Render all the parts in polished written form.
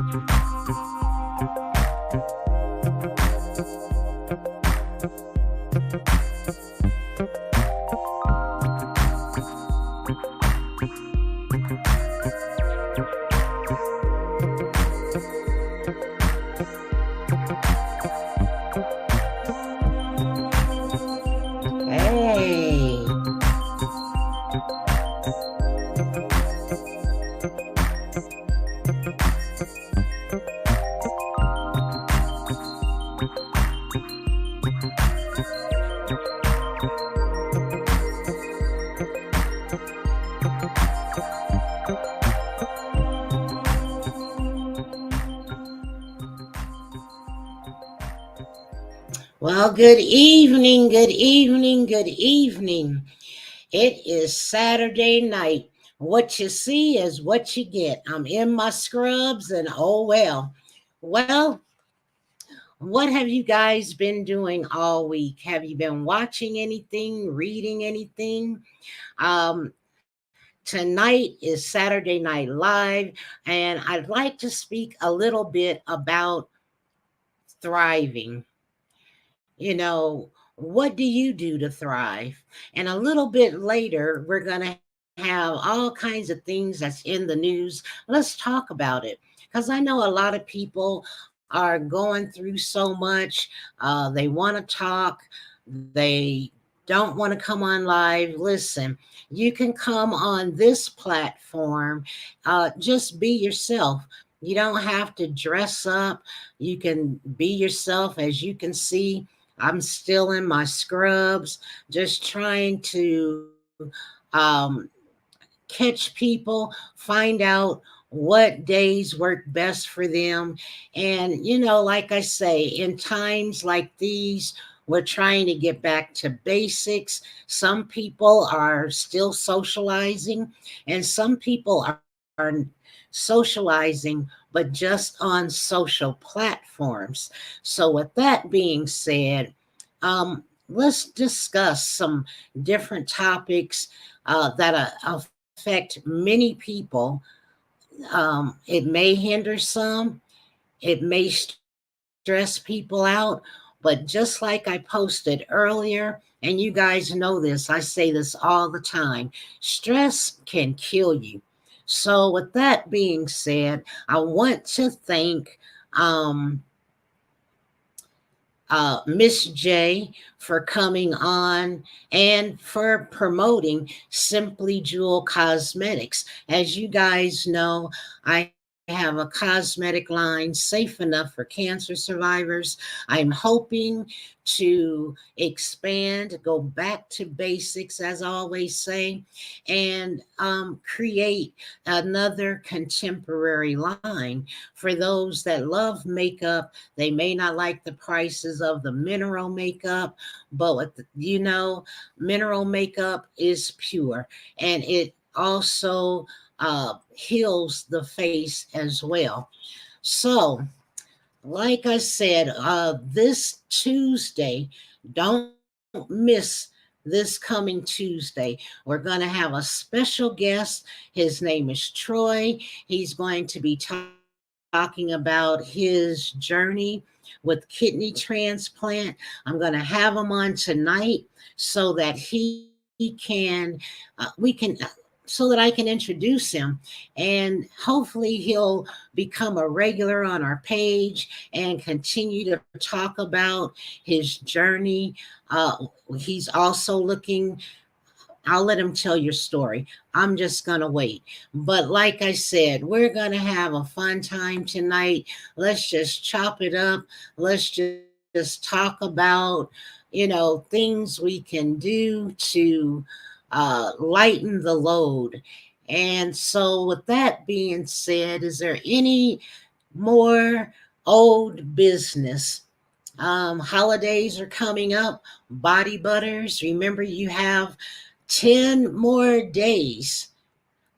Hey. Well, good evening, good evening, good evening. It is Saturday night. What you see is what you get. I'm in my scrubs and oh well. Well, what have you guys been doing all week? Have you been watching anything, reading anything? Um, Tonight is Saturday Night Live, and I'd like to speak a little bit about thriving. What do you do to thrive? And a little bit later, we're going to have all kinds of things that's in the news. Let's talk about it. Because I know a lot of people are going through so much. They want to talk. They don't want to come on live. Listen, you can come on this platform. Just be yourself. You don't have to dress up. You can be yourself. As you can see, I'm still in my scrubs, just trying to um, catch people, find out what days work best for them. And, like I say, in times like these, we're trying to get back to basics. Some people are still socializing, and some people are socializing, but just on social platforms. So, with that being said, let's discuss some different topics that affect many people. It may hinder some, it may stress people out, but just like I posted earlier, and you guys know this, I say this all the time, stress can kill you. So, with that being said, I want to thank Miss J for coming on and for promoting Simply Jewel Cosmetics. As you guys know, I have a cosmetic line safe enough for cancer survivors. I'm hoping to expand, go back to basics, as I always say, and create another contemporary line for those that love makeup. They may not like the prices of the mineral makeup, but mineral makeup is pure, and it also heals the face as well. So, like I said, this Tuesday, don't miss this coming Tuesday. We're going to have a special guest. His name is Troy. He's going to be talking about his journey with kidney transplant. I'm going to have him on tonight so that we can so that I can introduce him, and hopefully he'll become a regular on our page and continue to talk about his journey. He's also looking, I'll let him tell your story. I'm just going to wait. But like I said, we're going to have a fun time tonight. Let's just chop it up. Let's just talk about, things we can do to lighten the load. And so, with that being said, is there any more old business? Holidays are coming up. Body butters. Remember, you have 10 more days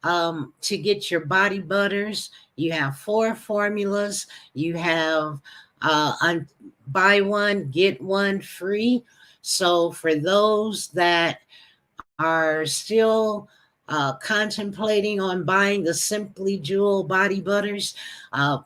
to get your body butters. You have 4 formulas. You have buy one, get one free. So for those that are still contemplating on buying the Simply Jewel body butters,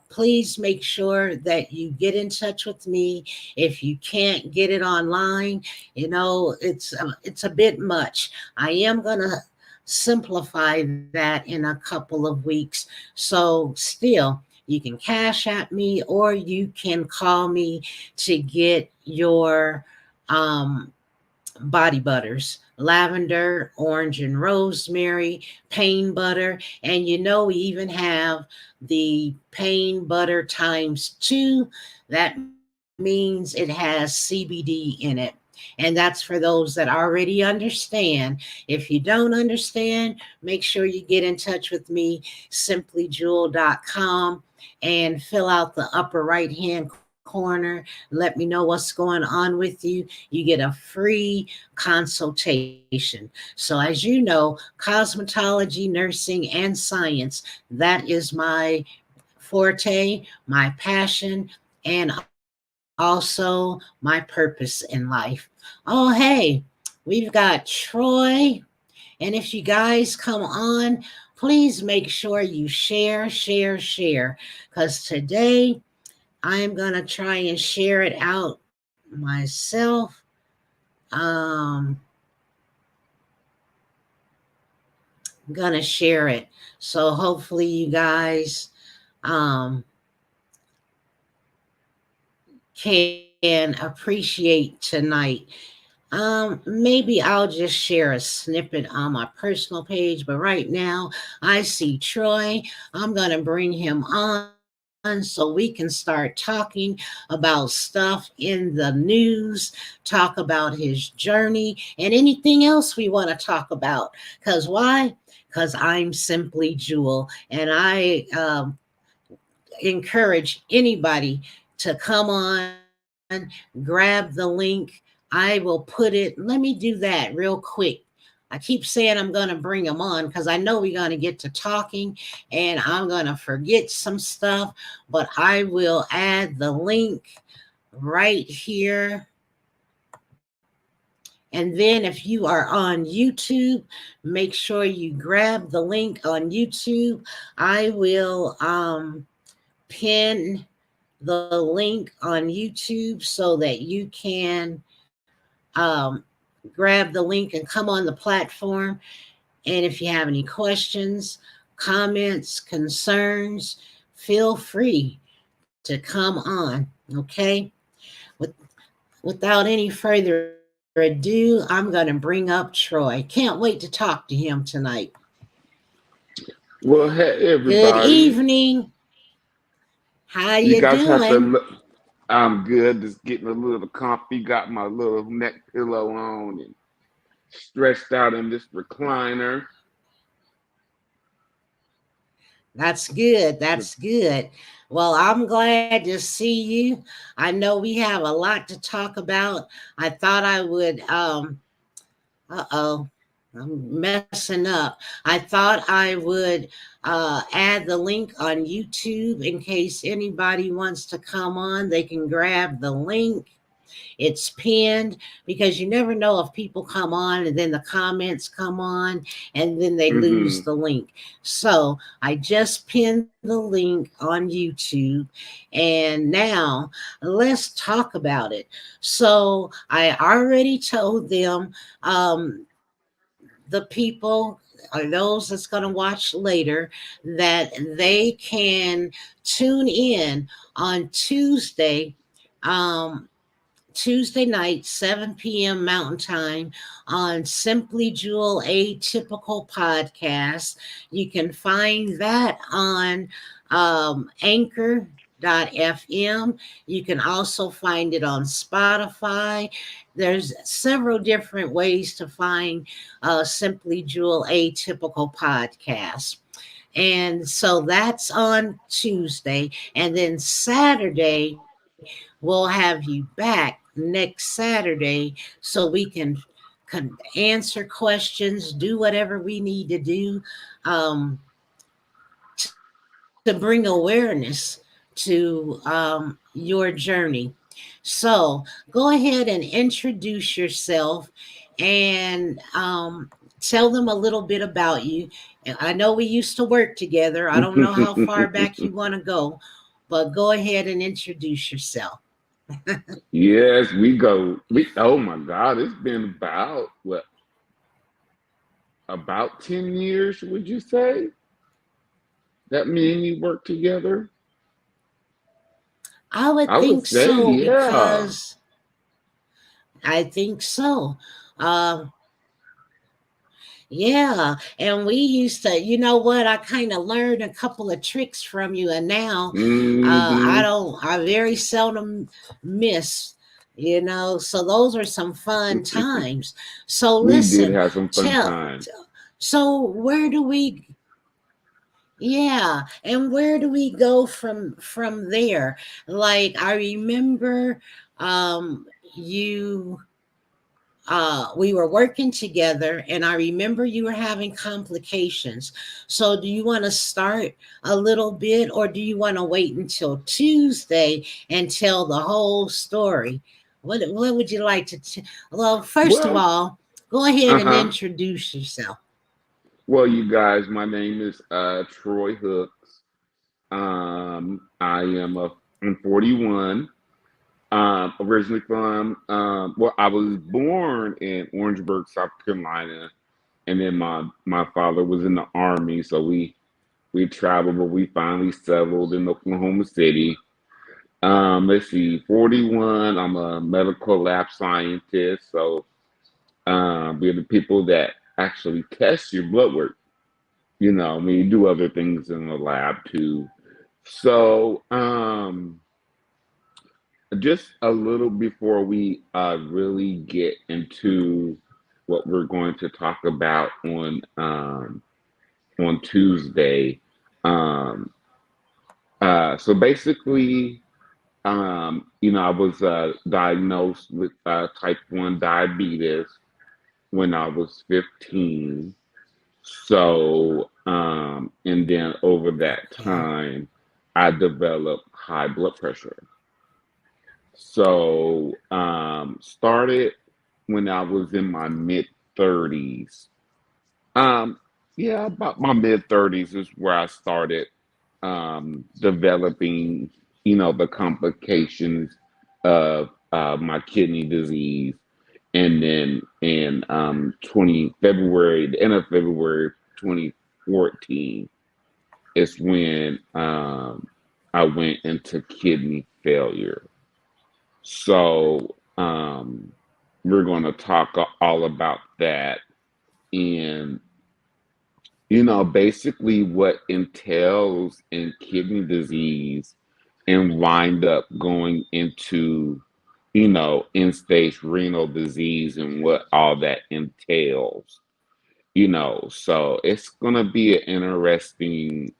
please make sure that you get in touch with me. If you can't get it online, it's a bit much. I am gonna simplify that in a couple of weeks. So still, you can cash at me or you can call me to get your um, body butters: lavender, orange and rosemary, pain butter. And we even have the pain butter times two. That means it has CBD in it. And that's for those that already understand. If you don't understand, make sure you get in touch with me, simplyjewel.com, and fill out the upper right hand corner. Let me know what's going on with you. You get a free consultation. So, as you know, cosmetology, nursing, and science, that is my forte, my passion, and also my purpose in life. Oh, hey, we've got Troy. And if you guys come on, please make sure you share, share, share. Because today I am going to try and share it out myself. Um, I'm going to share it. So hopefully you guys um, can appreciate tonight. Maybe I'll just share a snippet on my personal page, but right now I see Troy. I'm going to bring him on so we can start talking about stuff in the news, talk about his journey, and anything else we want to talk about. Because why? Because I'm Simply Jewel, and I encourage anybody to come on, grab the link. I will put it, let me do that real quick. I keep saying I'm going to bring them on because I know we're going to get to talking and I'm going to forget some stuff, but I will add the link right here. And then if you are on YouTube, make sure you grab the link on YouTube. I will pin the link on YouTube so that you can um, grab the link and come on the platform. And if you have any questions, comments, concerns, feel free to come on. Okay. With, Without any further ado, I'm going to bring up Troy. Can't wait to talk to him tonight. Well, hey Good everybody. evening. How You you guys have to doing? look. I'm good. Just getting a little comfy. Got my little neck pillow on and stretched out in this recliner. That's good. That's good. Well, I'm glad to see you. I know we have a lot to talk about. I thought I would uh-oh. I'm messing up. I thought I would add the link on YouTube in case anybody wants to come on. They can grab the link. It's pinned because you never know if people come on and then the comments come on and then they lose Hmm. the link. So I just pinned the link on YouTube. And now let's talk about it. So I already told them, the people or those that's going to watch later, that they can tune in on um, Tuesday night, 7 p.m. Mountain Time, on Simply Jewel Atypical Podcast. You can find that on Anchor.fm. You can also find it on Spotify. There's several different ways to find Simply Jewel Atypical Podcast. And so that's on Tuesday. And then Saturday, we'll have you back next Saturday so we can answer questions, do whatever we need to do um, to bring awareness to your journey. So go ahead and introduce yourself and tell them a little bit about you. And I know we used to work together. I don't know how far back you want to go, but go ahead and introduce yourself. Yes, we go. We Oh my God, it's been about 10 years? Would you say that me and you work together? I would I would think say, so yeah. because I think so. Uh, yeah, and we used to, you know what? I kind of learned a couple of tricks from you, and now I Hmm. don't. I very seldom miss. So those are some fun times. So We did listen, have some fun tell. times. So where do we? Yeah, and where do we go from there? Like I remember, you we were working together, and I remember you were having complications. So do you want to start a little bit, or do you want to wait until Tuesday and tell the whole story? What would you like to well, first of Well, all, go ahead and uh-huh. introduce yourself. Well, you guys, my name is Troy Hooks. I'm 41. Originally from well, I was born in Orangeburg, South Carolina, and then my father was in the army, so we traveled, but we finally settled in Oklahoma City. Let's see, 41. I'm a medical lab scientist, so we're the people that actually test your blood work. I mean, you do other things in the lab too. So, just a little before we really get into what we're going to talk about on Tuesday. Um, so basically, I was diagnosed with type 1 diabetes when I was 15. So, and then over that Okay. time, I developed high blood pressure. So, started when I was in my mid 30s. Um, yeah, about my mid 30s is where I started developing, the complications of my kidney disease. And then in 20 February, the end of February 2014 is when I went into kidney failure. So we're going to talk all about that and basically what entails in kidney disease and wind up going into end stage renal disease and what all that entails. So it's going to be an interesting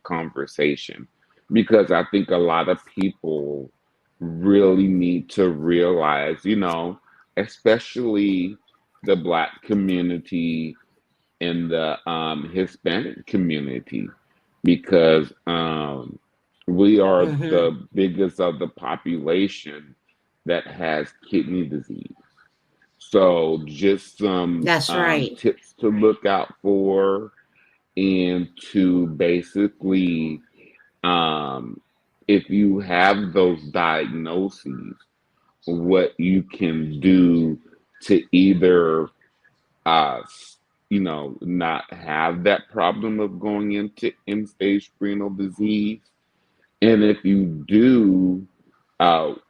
conversation because I think a lot of people really need to realize, especially the Black community and the Hispanic community, because we are Mm-hmm. the biggest of the population that has kidney disease. So just some That's right. tips to look out for and to basically, um, if you have those diagnoses, what you can do to either, not have that problem of going into end stage renal disease. And if you do,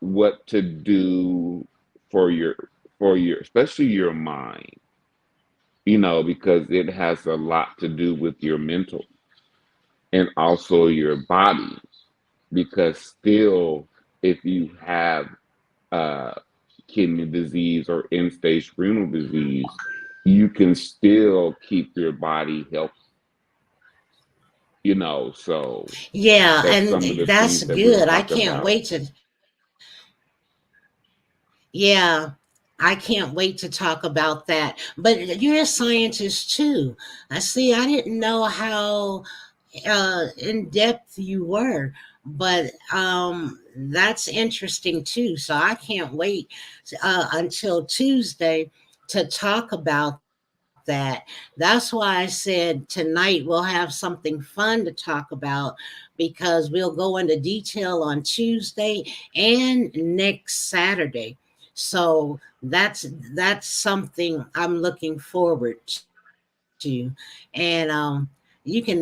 what to do for especially your mind, because it has a lot to do with your mental and also your body. Because still, if you have uh, kidney disease or end stage renal disease, you can still keep your body healthy, so Yeah, that's and some of the that's things that we're going good. to I talk can't about. wait to. Yeah, I can't wait to talk about that. But you're a scientist too. I see. I didn't know how in depth you were, but that's interesting too. So I can't wait until Tuesday to talk about that. that. That's why I said tonight we'll have something fun to talk about because we'll go into detail on Tuesday and next Saturday. So that's something I'm looking forward to. And you can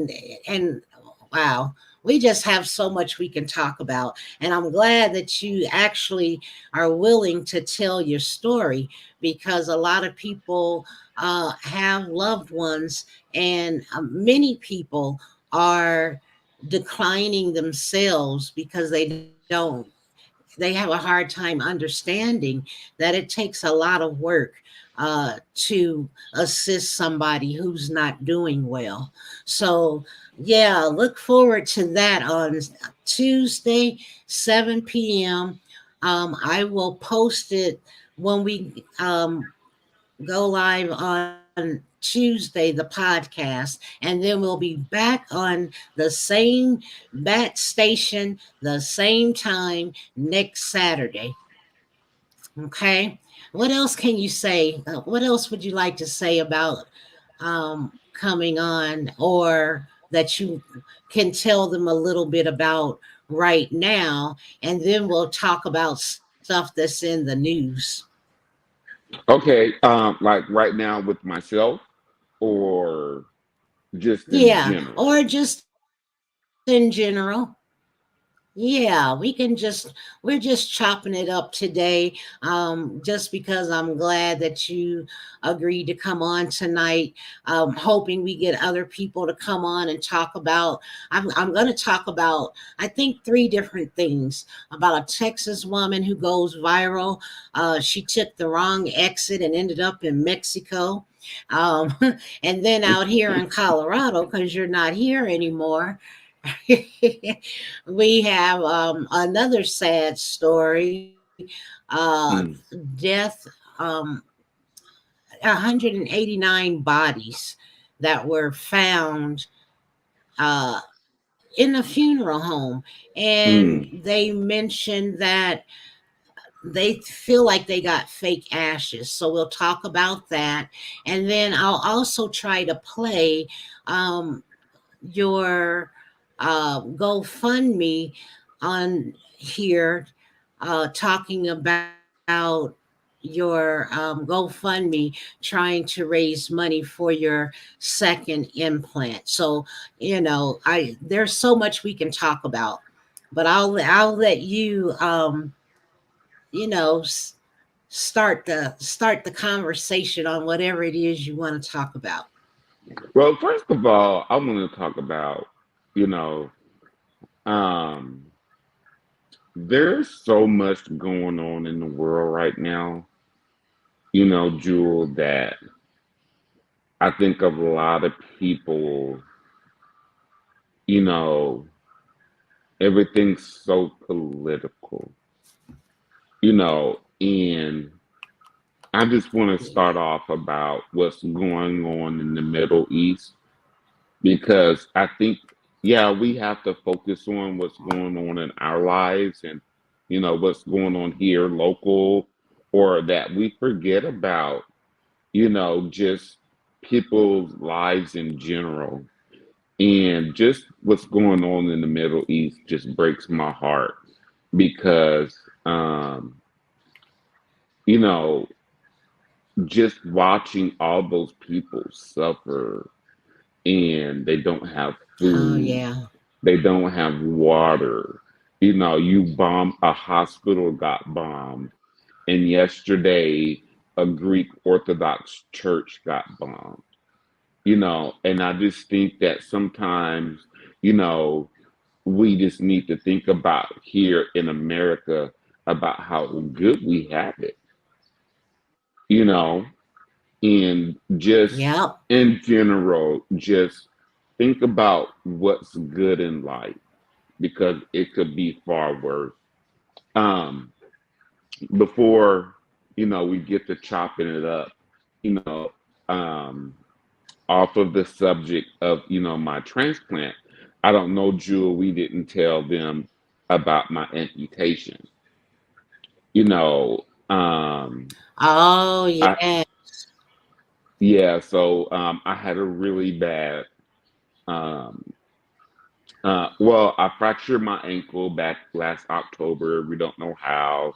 and wow, we just have so much we can talk about. And I'm glad that you actually are willing to tell your story because a lot of people have loved ones, and many people are declining themselves because they have a hard time understanding that it takes a lot of work to assist somebody who's not doing well. So, yeah, look forward to that on Tuesday, 7 p.m. I will post it when we go live on Tuesday, the podcast, and then we'll be back on the same bat station, the same time next Saturday. Okay. What else can you say? What else would you like to say about coming on, or that you can tell them a little bit about right now? And then we'll talk about stuff that's in the news. Okay, like right now with myself, or just in Yeah. general. Or just in general. Yeah, we're just chopping it up today. Just because I'm glad that you agreed to come on tonight. Hoping we get other people to come on and talk about. I'm going to talk about, I think, three different things about a Texas woman who goes viral. She took the wrong exit and ended up in Mexico. Um, and then out here in Colorado, because you're not here anymore. We have another sad story, death, um, 189 bodies that were found in a funeral home. And Mm, they mentioned that they feel like they got fake ashes. So we'll talk about that. And then I'll also try to play um, your GoFundMe on here, talking about your GoFundMe trying to raise money for your second implant. So, I there's so much we can talk about, but I'll let you you know s- start the conversation on whatever it is you want to talk about. well, first of all, I want to talk about, you know, um, there's so much going on in the world right now, Jewel, that I think of a lot of people, you know, everything's so political, and I just want to start off about what's going on in the Middle East because I think, yeah, we have to focus on what's going on in our lives and, what's going on here local, or that we forget about, just people's lives in general. And just what's going on in the Middle East just breaks my heart because, you know, just watching all those people suffer and they don't have Oh food, yeah. they don't have water. You bomb a hospital got bombed, and yesterday a Greek Orthodox church got bombed. And I just think that sometimes, you know, we just need to think about here in America about how good we have it, you know, and just Yep. in general, just think about what's good in life because it could be far worse. Um, before we get to chopping it up, you know, um, off of the subject of my transplant, I don't know, Jewel. We didn't tell them about my amputation. You know, um, Oh I yeah. Yeah, so I had a really bad um, well, I fractured my ankle back last October. We don't know how.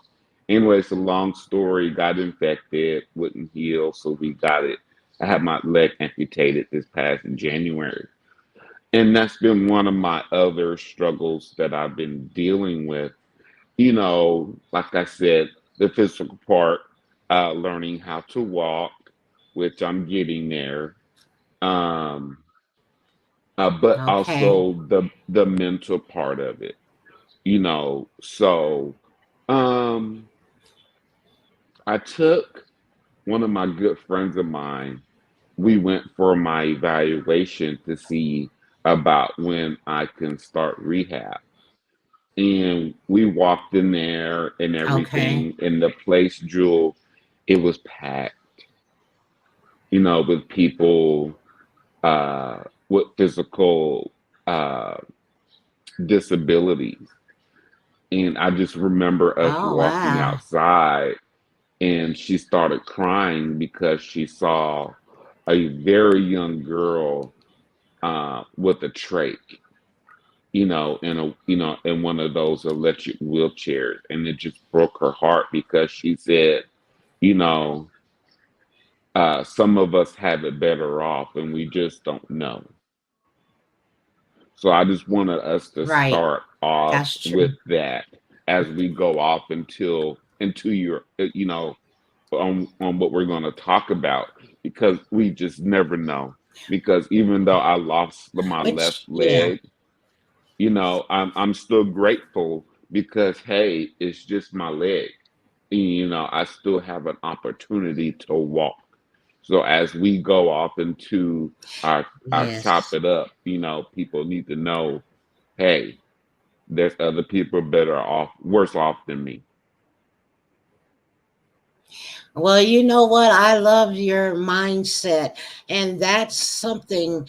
Anyway, it's a long story. Got infected, wouldn't heal, so we got it. I had my leg amputated this past January. And that's been one of my other struggles that I've been dealing with. Like I said, the physical part, learning how to walk, which I'm getting there. Um, but Okay. also the mental part of it. So um I took one of my good friends of mine. We went for my evaluation to see about when I can start rehab. And we walked in there and Okay. everything, and the place, Jewel, it was packed, with people with physical uh disabilities. And I just remember us Oh, walking wow. outside, and she started crying because she saw a very young girl with a trach, in one of those electric wheelchairs, and it just broke her heart because she said, you know, some of us have it better off, and we just don't know. So I just wanted us to Right. start off That's with true. that as we go off into your on what we're going to talk about, because we just never know. Because even though I lost my left Which, yeah. leg, I'm still grateful because hey, it's just my leg. I still have an opportunity to walk. So as we go off into our chop Yes. it up, people need to know, hey, there's other people better off, worse off than me. Well, you know what? I love your mindset. And that's something,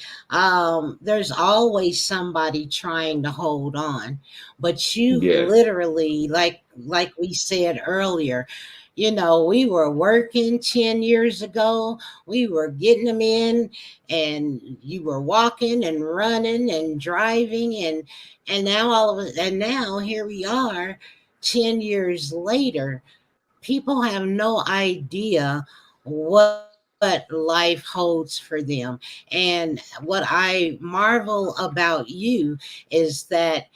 there's always somebody trying to hold on. But you Yes. literally, like we said earlier, we were working 10 years ago. We were getting them in, and you were walking and running and driving, and now and now here we are 10 years later. People have no idea what life holds for them. And what I marvel about you is that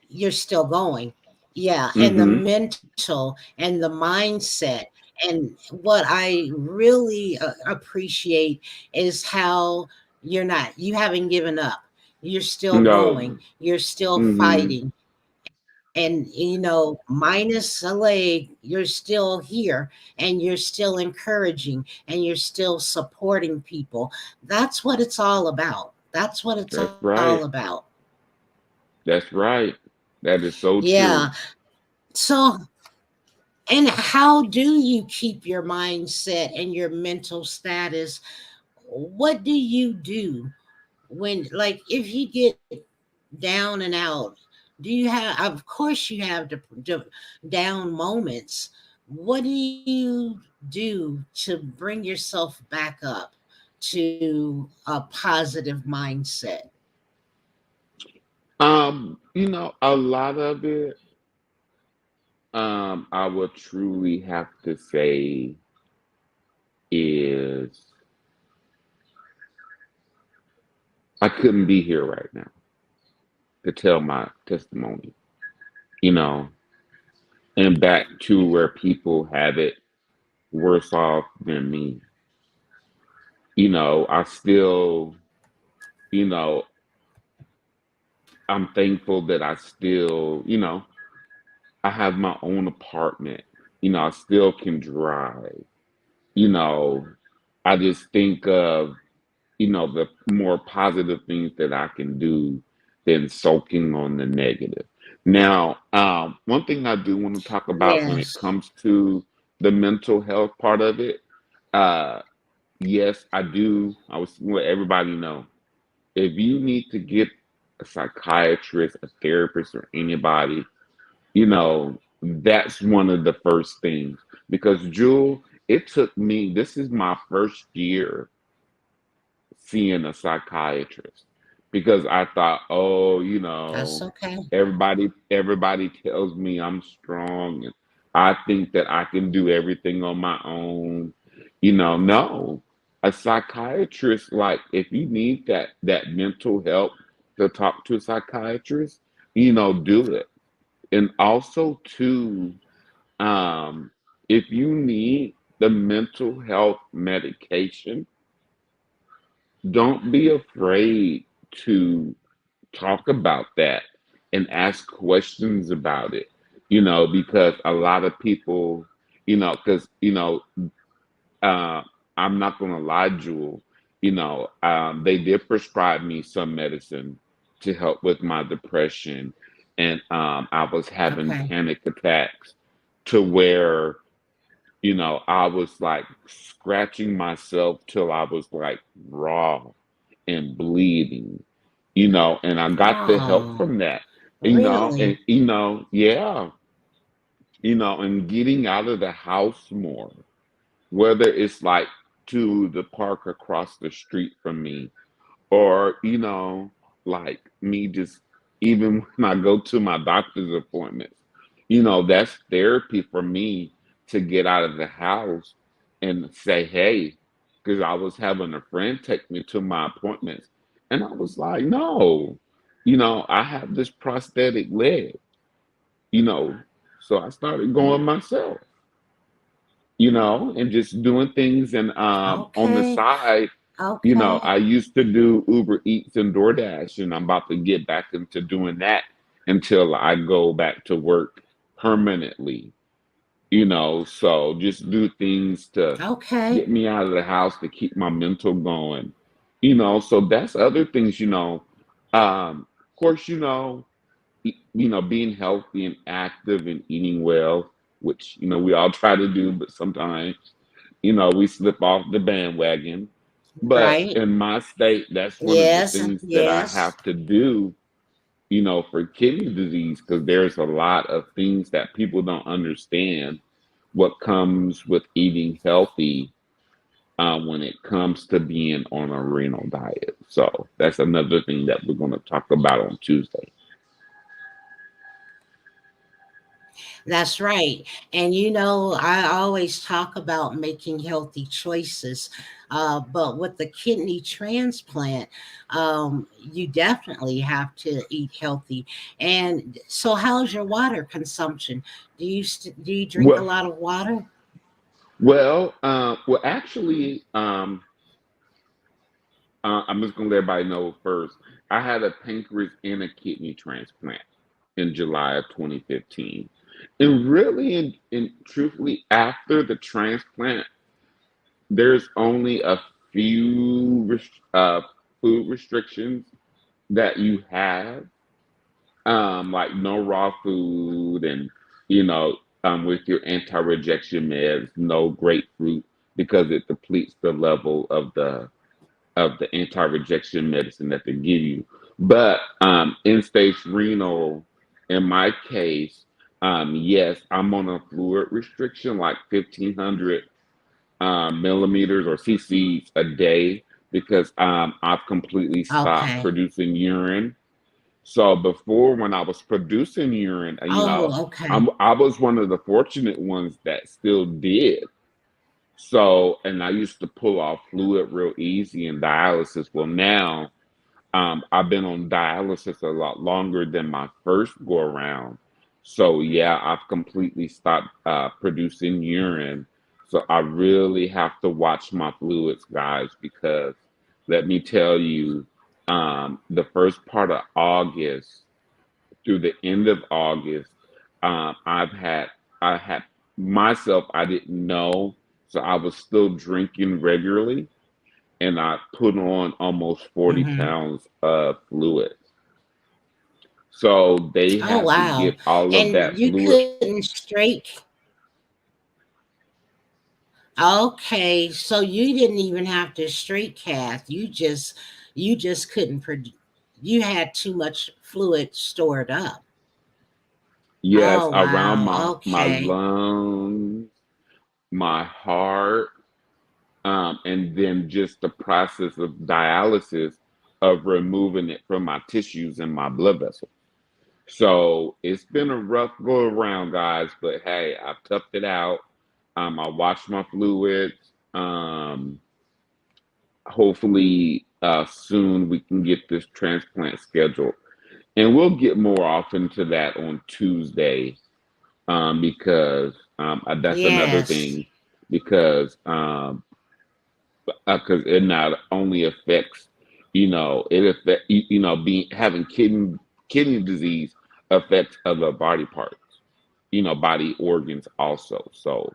you're still going. Yeah, and the Mm-hmm. mental and the mindset. And what I really appreciate is how you haven't given up. You're still going. No. You're still Mm-hmm. fighting, and minus a leg, you're still here, and you're still encouraging, and you're still supporting people. That's what it's all about. That's what it's That's all right. about. That's right. That is so Yeah. true. So, and how do you keep your mindset and your mental status? What do you do when, like, if you get down and out? Do you have, of course you have down moments. What do you do to bring yourself back up to a positive mindset? A lot of it, I would truly have to say is I couldn't be here right now to tell my testimony, you know, and back to where people have it worse off than me. I still, you know, I'm thankful that I still, I have my own apartment. I still can drive. You know, I just think of, the more positive things that I can do than soaking on the negative. Now, one thing I do want to talk about when it Yes. comes to the mental health part of it, uh, yes, I do. I was let everybody know, if you need to get a psychiatrist, a therapist, or anybody, that's one of the first things. Because Jewel, it took me, this is my first year. seeing a psychiatrist because I thought, oh, That's okay. everybody tells me I'm strong and I think that I can do everything on my own. No. A psychiatrist, like if you need that mental help to talk to a psychiatrist, do it. And also too, um, if you need the mental health medication, don't be afraid to talk about that and ask questions about it, because a lot of people, because, uh, I'm not going to lie, Jewel, they did prescribe me some medicine to help with my depression. And I was having Okay. panic attacks to where I was like scratching myself till I was like raw and bleeding, and I got the help Oh, from that, and really? yeah, and getting out of the house more, whether it's like to the park across the street from me, or like me just even when I go to my doctor's appointments, that's therapy for me to get out of the house and say hey, because I was having a friend take me to my appointments and I was like, no, I have this prosthetic leg, you know so I started going myself, and just doing things. And on the Okay. side, Okay. I used to do Uber Eats and DoorDash, and I'm about to get back into doing that until I go back to work permanently. So just do things to Okay. get me out of the house to keep my mental going. So that's other things. Of course, being healthy and active and eating well, which we all try to do, but sometimes we slip off the bandwagon. But Right. in my state, that's one of the Yes. things that I Yes. have to do, for kidney disease, because there's a lot of things that people don't understand what comes with eating healthy when it comes to being on a renal diet. So that's another thing that we're going to talk about on Tuesday. That's right. And I always talk about making healthy choices. But with the kidney transplant, you definitely have to eat healthy. And so, how's your water consumption? Do you drink a Well, lot of water? actually, I'm just gonna let everybody know first. I had a pancreas and a kidney transplant in July of 2015, and really, and truthfully, after the transplant, there's only a few food restrictions that you have, like no raw food, and with your anti-rejection meds, no grapefruit because it depletes the level of the anti-rejection medicine that they give you. But end-stage renal, in my case, yes, I'm on a fluid restriction, like 1,500 millimeters or cc's a day, because I've completely stopped Okay. producing urine. So before, when I was producing urine, Oh, okay. I was one of the fortunate ones that still did. So, and I used to pull off fluid real easy in dialysis. Well, now I've been on dialysis a lot longer than my first go around. So, yeah, I've completely stopped producing urine. So, I really have to watch my fluids, guys, because let me tell you, the first part of August through the end of August, I had myself, I didn't know. So, I was still drinking regularly and I put on almost 40 Hmm. pounds of fluid. So they Oh, had to wow. get all of And that you fluid. couldn't straight. Okay, so you didn't even have to straight cast. You just couldn't produce. You had too much fluid stored up. Yes, Oh, around wow. my Okay. lungs, my heart. and then just the process of dialysis of removing it from my tissues and my blood vessels. So it's been a rough go around, guys, but hey, I've toughed it out. I watched my fluids. Hopefully, soon we can get this transplant scheduled. And we'll get more off into that on Tuesday, because that's another Yes. thing, because it not only affects, it affect, being having kidney disease affects other body parts, body organs also. So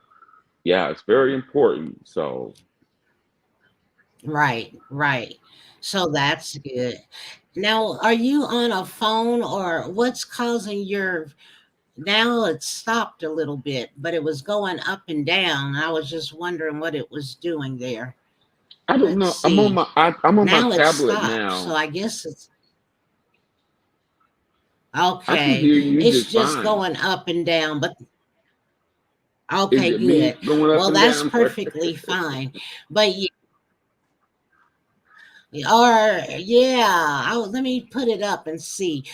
yeah, it's very important. So Right, right. So that's good. Now, are you on a phone or what's causing your now it stopped a little bit, but it was going up and down. I was just wondering what it was doing there. I don't Let's know. I'm on see. my I'm on my Now it tablet stopped. So now. I guess it's I can okay. hear you It's just just fine. going up and down, but Is okay, it me good. going up Well, and that's down? perfectly fine. But or yeah, let me put it up and see.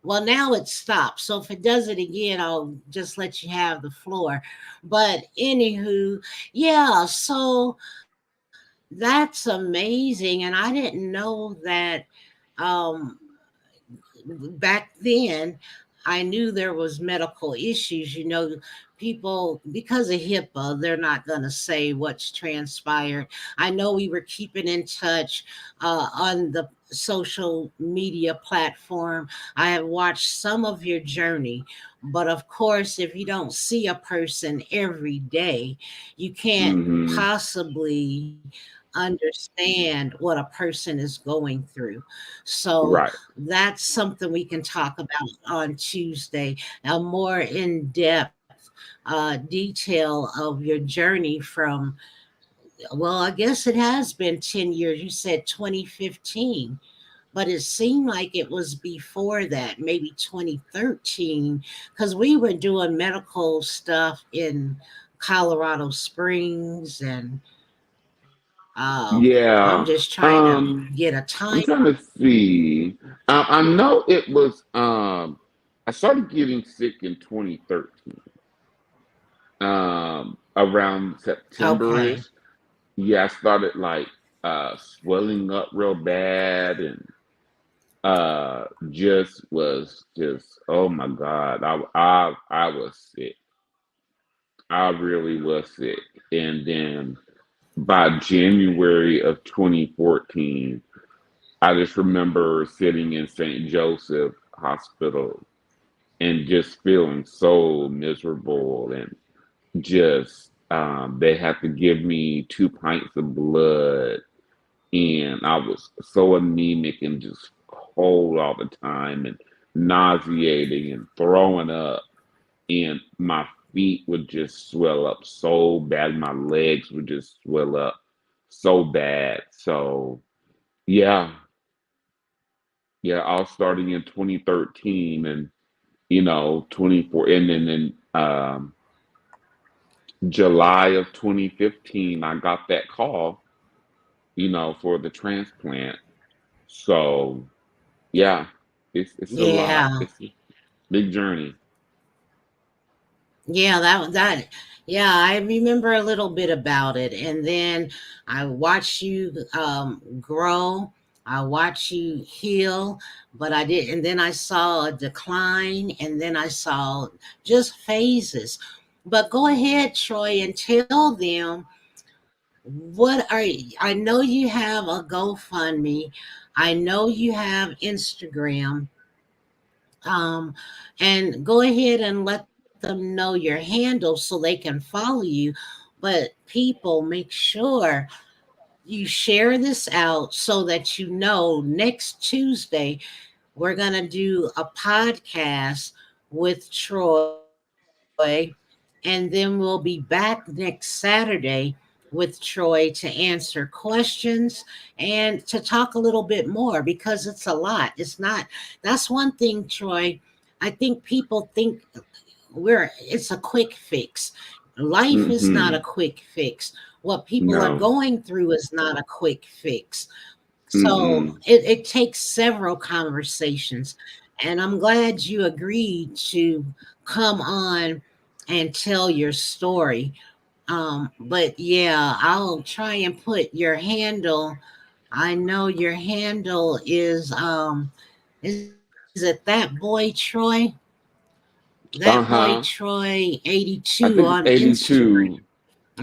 Well, now it stopped. So if it does it again, I'll just let you have the floor. But anywho, yeah. So that's amazing, and I didn't know that. Um, Back then I knew there was medical issues, people because of HIPAA, they're not going to say what's transpired. I know we were keeping in touch on the social media platform. I have watched some of your journey, but of course if you don't see a person every day, you can't Hmm. possibly understand what a person is going through. So Right. that's something we can talk about on Tuesday, a more in depth detail of your journey from, well, I guess it has been 10 years. You said 2015, but it seemed like it was before that, maybe 2013, because we were doing medical stuff in Colorado Springs. And I'm just Yeah. trying to get a time. I'm trying to see. I know it was. I started getting sick in 2013. Around Okay. September-ish. Yeah, I started like swelling up real bad, and just was just, oh my God, I was sick. I really was sick. And then by January of 2014, I just remember sitting in St. Joseph Hospital and just feeling so miserable, and just they had to give me 2 pints of blood, and I was so anemic and just cold all the time, and nauseating and throwing up, and my feet would just swell up so bad, my legs would just swell up so bad. So yeah, yeah, all starting in 2013, and 24, and then in July of 2015, I got that call, for the transplant. So yeah, it's a lot. Yeah. It's a big journey. Yeah, yeah, I remember a little bit about it. And then I watched you grow. I watched you heal, but I did, and then I saw a decline, and then I saw just phases. But go ahead, Troy, and tell them I know you have a GoFundMe. I know you have Instagram. um, and go ahead and let them know your handle so they can follow you. But people, make sure you share this out so that next Tuesday we're going to do a podcast with Troy, and then we'll be back next Saturday with Troy to answer questions and to talk a little bit more, because it's a lot. That's one thing, Troy. I think people think it's a quick fix. Life is not a Hmm. quick fix. what people are No. going through is not a quick fix. So Mm-mm. it takes several conversations. And I'm glad you agreed to come on and tell your story. But yeah, I'll try and put your handle. I know your handle is it that boy Troy? That boy Uh-huh. Troy I 82 think on it's Instagram. 82.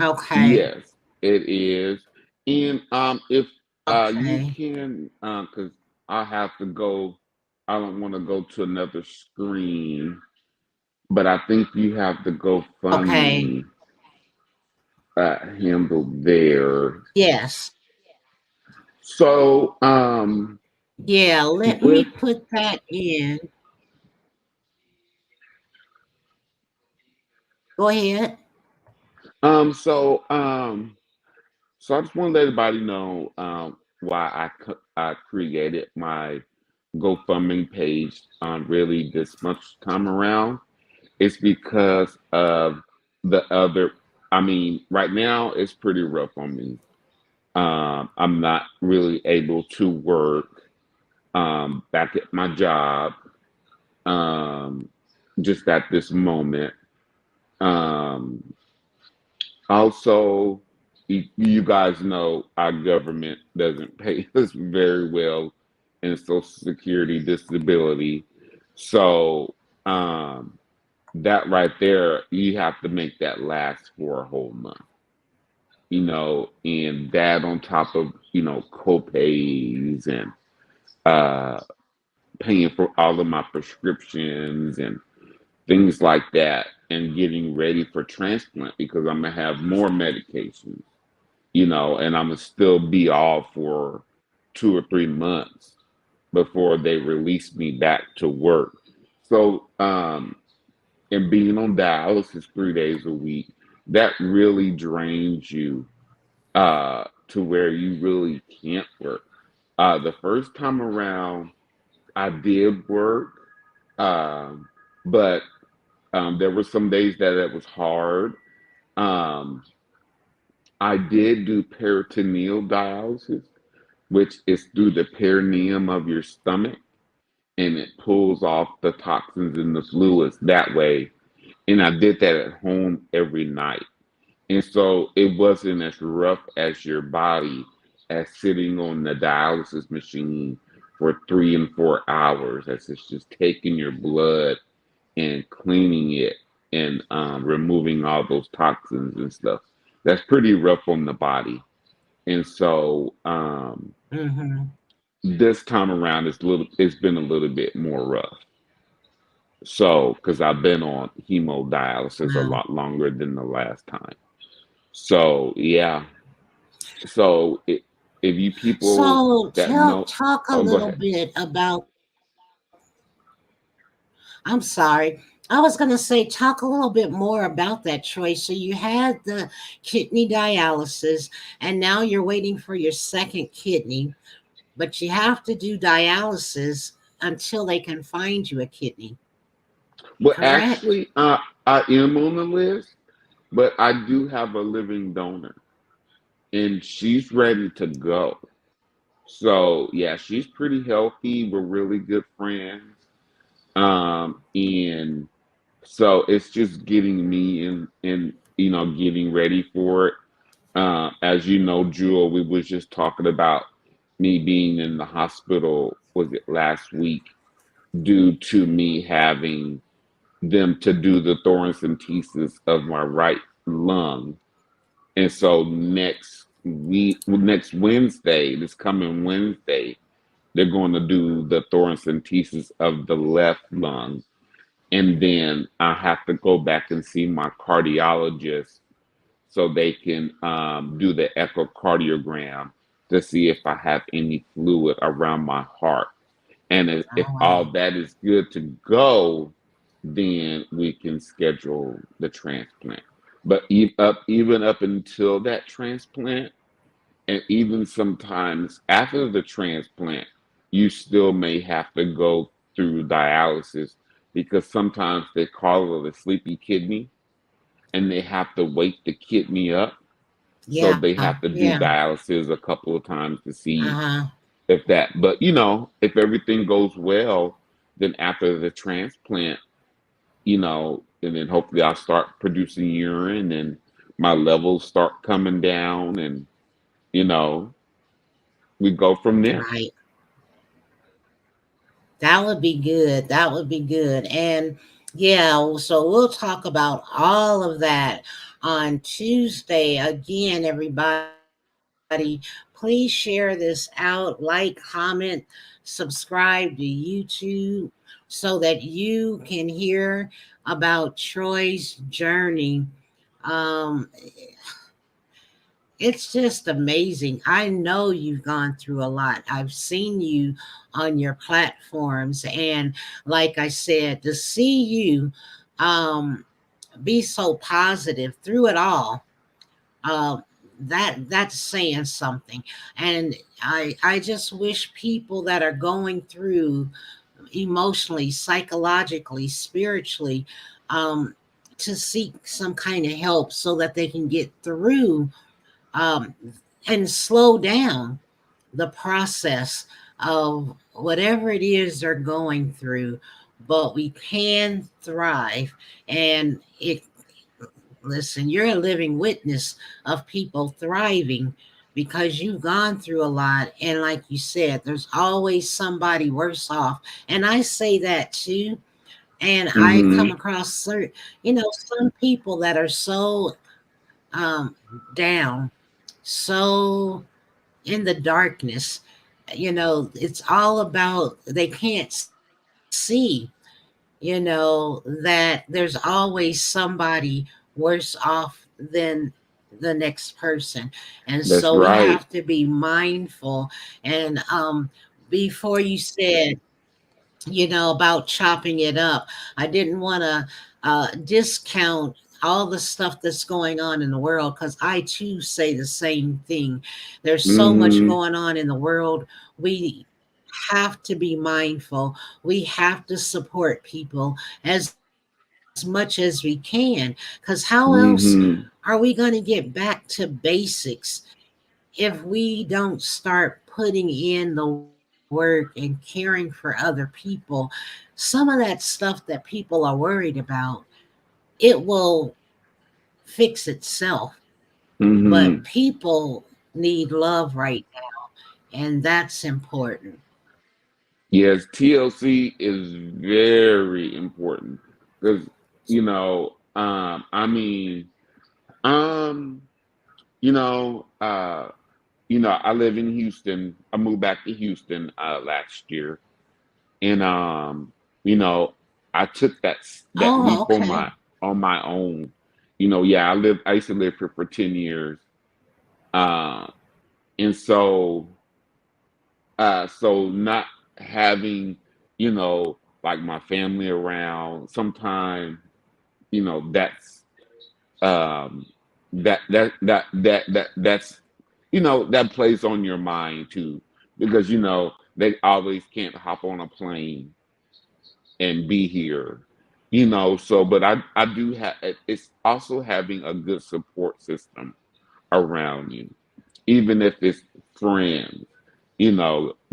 Okay. Yes, it is. And if you Okay. can, because I have to go, I don't want to go to another screen, but I think you have the Okay. GoFundMe handle there. Yes. So Yeah, let me with put that in. Go ahead. um so um so I just want to let everybody know why I created my GoFundMe page really this much time around. It's because of the other. I mean, right now it's pretty rough on me. I'm not really able to work back at my job um, just at this moment. Um, Also, you guys know our government doesn't pay us very well in Social Security disability. So, um, that right there, you have to make that last for a whole month, and that on top of, co-pays and uh, paying for all of my prescriptions and things like that, and getting ready for transplant because I'm gonna have more medications, and I'm gonna still be off for 2 or 3 months before they release me back to work. So, and being on dialysis 3 days a week, that really drains you to where you really can't work. The first time around, I did work, um, but there were some days that it was hard. Um, I did do peritoneal dialysis, which is through the perineum of your stomach, and it pulls off the toxins and the fluids that way. And I did that at home every night. And so it wasn't as rough as your body as sitting on the dialysis machine for 3 and 4 hours, as it's just taking your blood and cleaning it and removing all those toxins and stuff. That's pretty rough on the body. And so Hmm. this time around, it's been a little bit more rough. So, because I've been on hemodialysis a Wow. lot longer than the last time. So, yeah. So, if you people So that tell know, talk a oh, go little ahead. bit about, I'm sorry. I was going to say, talk a little bit more about that, Troy. So you had the kidney dialysis, and now you're waiting for your second kidney, but you have to do dialysis until they can find you a kidney, Well, correct? actually, I am on the list, but I do have a living donor, and she's ready to go. So, yeah, she's pretty healthy. We're really good friends. And so it's just getting me in, getting ready for it. As you know, Jewel, we was just talking about me being in the hospital, was it last week, due to me having them to do the thoracentesis of my right lung. And so next Wednesday, this coming Wednesday, they're going to do the thoracentesis of the left lung. And then I have to go back and see my cardiologist so they can do the echocardiogram to see if I have any fluid around my heart. And if Oh, all wow. that is good to go, then we can schedule the transplant. But even up until that transplant, and even sometimes after the transplant, you still may have to go through dialysis because sometimes they call it a sleepy kidney and they have to wake the kidney up. So Yeah. they have to Yeah. do dialysis a couple of times to see Uh-huh. if that. But if everything goes well, then after the transplant, and then hopefully I'll start producing urine and my levels start coming down, and you know we go from there. Right. That would be good. That would be good. And yeah, so we'll talk about all of that on Tuesday. Again, everybody, please share this out, like, comment, subscribe to YouTube so that you can hear about Troy's journey. Um, it's just amazing. I know you've gone through a lot. I've seen you on your platforms. And like I said, to see you um, be so positive through it all, uh, that's saying something. And I just wish people that are going through emotionally, psychologically, spiritually, um, to seek some kind of help so that they can get through um, and slow down the process of whatever it is they're going through. But we can thrive. And listen, you're a living witness of people thriving because you've gone through a lot. And like you said, there's always somebody worse off. And I say that too. And I come Hmm. across certain, some people that are so um, down, so in the darkness. It's all about they can't see, that there's always somebody worse off than the next person. And so That's we have right. to be mindful. And before you said, about chopping it up. I didn't want to discount all the stuff that's going on in the world because I too say the same thing. There's so much Hmm. going on in the world. We have to be mindful. We have to support people as much as we can because how else are we Hmm. going to get back to basics if we don't start putting in the work and caring for other people? Some of that stuff that people are worried about, it will fix itself. But Hmm. people need love right now, and that's important. Yes, TLC is very important because I mean, um, you know, uh, I live in Houston. I moved back to Houston last year, and you know, I took that Oh, leap okay. on my own. Yeah, I used to live here for 10 years, uh, and so not having like my family around, sometimes that's um that's that plays on your mind too, because they always can't hop on a plane and be here, so but I do have, it's also having a good support system around you, even if it's friends,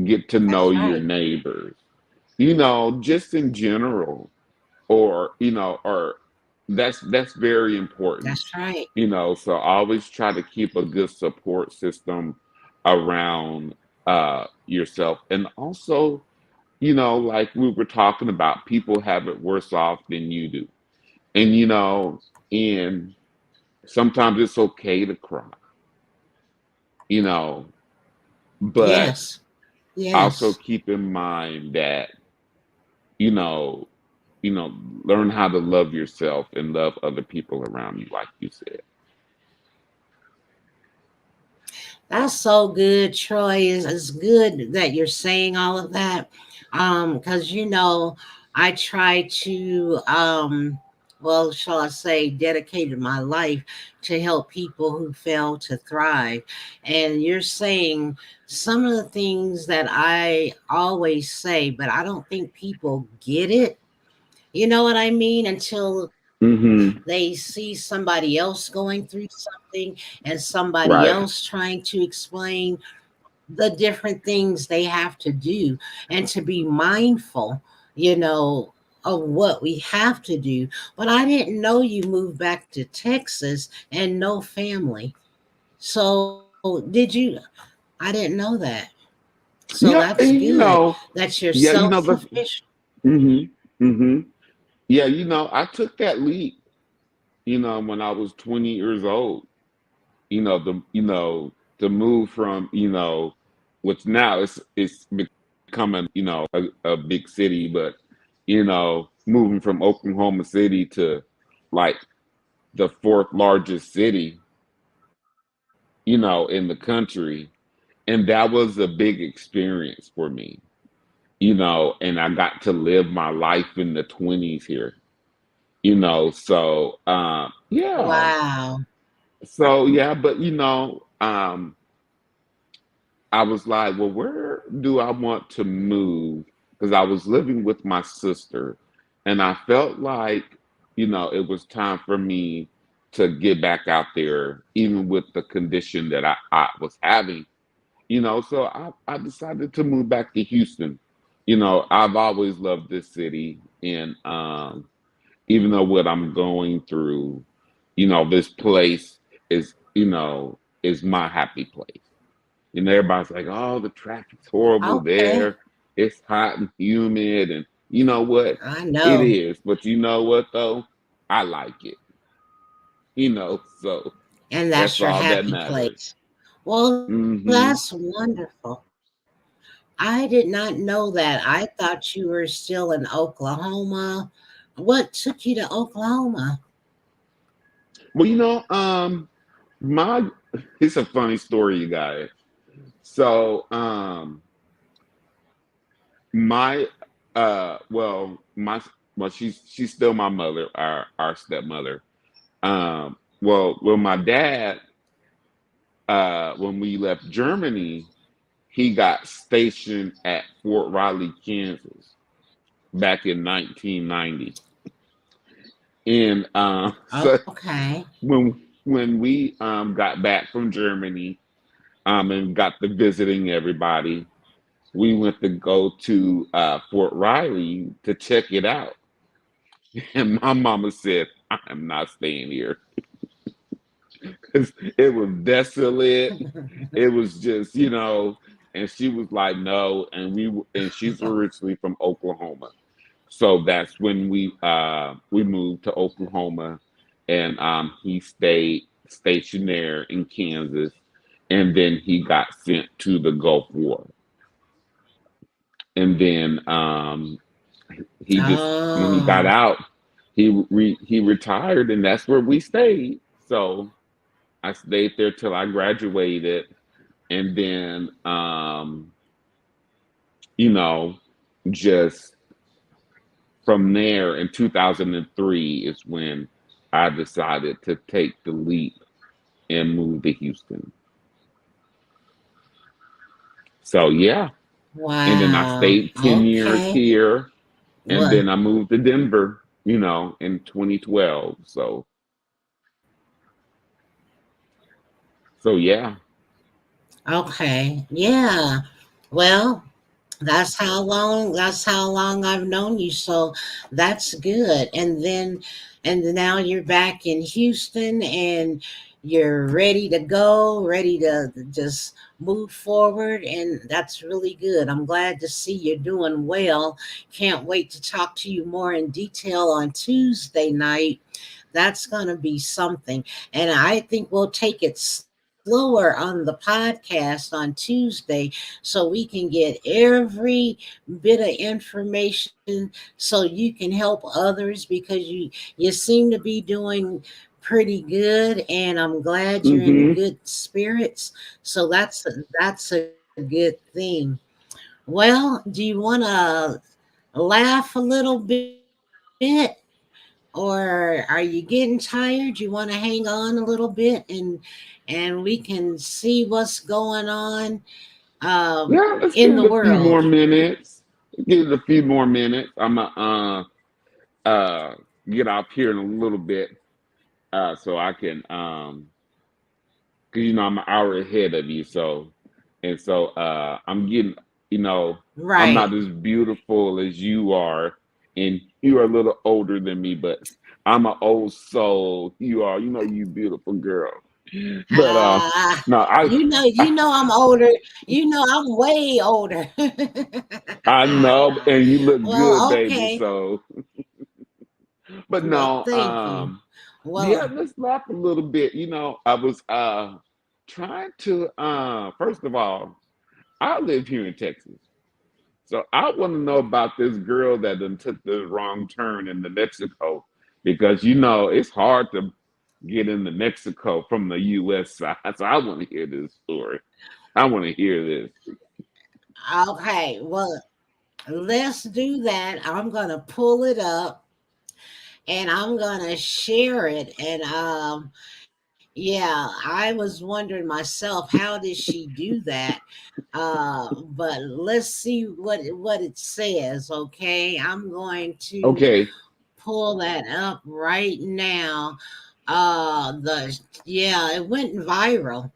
get to know That's your right. neighbors, just in general, or that's very important, That's right. so always try to keep a good support system around yourself. And also, like we were talking about, people have it worse off than you do. And and sometimes it's okay to cry, you know, but Yes. also Yes. keep in mind that, you know, learn how to love yourself and love other people around you, like you said. That's so good, Troy. It's good that you're saying all of that. Because I try to well, shall I say, dedicated my life to help people who fail to thrive. And you're saying some of the things that I always say, but I don't think people get it. You know what I mean? Until Mm-hmm. They see somebody else going through something and somebody Right. else trying to explain the different things they have to do and to be mindful, you know, of what we have to do. But I didn't know you moved back to Texas and no family. So did you? I didn't know that. So Yeah, that's and good that you're yeah, self-sufficient. mm-hmm, mm-hmm. Yeah, I took that leap, when I was 20 years old, to move from, which now it's becoming, a big city, but moving from Oklahoma City to like the fourth largest city, in the country. And that was a big experience for me, and I got to live my life in the 20s here, so yeah. Wow. So yeah, but I was like, well, where do I want to move? Because I was living with my sister, and I felt like, it was time for me to get back out there, even with the condition that I was having. So I decided to move back to Houston. I've always loved this city, and even though what I'm going through, this place is my happy place. Everybody's like, "Oh, the traffic's horrible Okay. there. It's hot and humid." And you know what? I It know. is. But you know what though? I like it. So And that's that's your all that happy matters. place. Well, that's Hmm. wonderful. I did not know that. I thought you were still in Oklahoma. What took you to Oklahoma? Well, my it's a funny story, you guys. So, my my she's still my mother, our stepmother. Well, my dad, when we left Germany, he got stationed at Fort Riley, Kansas, back in 1990. And so Okay. when we got back from Germany, and got to visiting everybody, we went to go to Fort Riley to check it out. And my mama said, "I am not staying here." 'Cause it was desolate. It was just, and she was like, "No," and she's originally from Oklahoma. So that's when we moved to Oklahoma, and he stayed stationed there in Kansas, and then he got sent to the Gulf War. And then he just when he got Oh, out, he retired, and that's where we stayed. So I stayed there till I graduated, and then you know, just from there in 2003 is when I decided to take the leap and move to Houston. So yeah, and then I wow. stayed 10 years Okay. here, and What? then I moved to Denver, in 2012. So yeah. Okay. Yeah. Well, that's how long I've known you, so that's good. And now you're back in Houston and you're ready to go, ready to just move forward, and that's really good. I'm glad to see you're doing well. Can't wait to talk to you more in detail on Tuesday night. That's going to be something. And I think we'll take it slower on the podcast on Tuesday so we can get every bit of information so you can help others because you seem to be doing pretty good, and I'm glad you're in Hmm. good spirits. So that's a good thing. Well, do you want to laugh a little bit, or are you getting tired? You want to hang on a little bit, and we can see what's going on Yeah, let's in the give it a few world. more minutes. Give it a few more minutes. I'm a get off here in a little bit, so I can, because I'm an hour ahead of you, so I'm getting, I'm Right. not as beautiful as you are, and you are a little older than me, but I'm an old soul. You are, you beautiful girl. But Ah, no, you know I'm older. You know I'm way older. I know, and you look good, Well, baby. okay. So, but Well, no, thank you. yeah, Well, let's laugh a little bit. I was trying to first of all, I live here in Texas. So I want to know about this girl that done took the wrong turn into Mexico, because it's hard to get into Mexico from the US side. So I want to hear this story. I want to hear this. okay. Well, let's do that. I'm gonna pull it up and I'm gonna share it. And yeah, I was wondering myself, how did she do that? But let's see what it says. Okay, I'm going to Okay. pull that up right now. The Yeah, it went viral.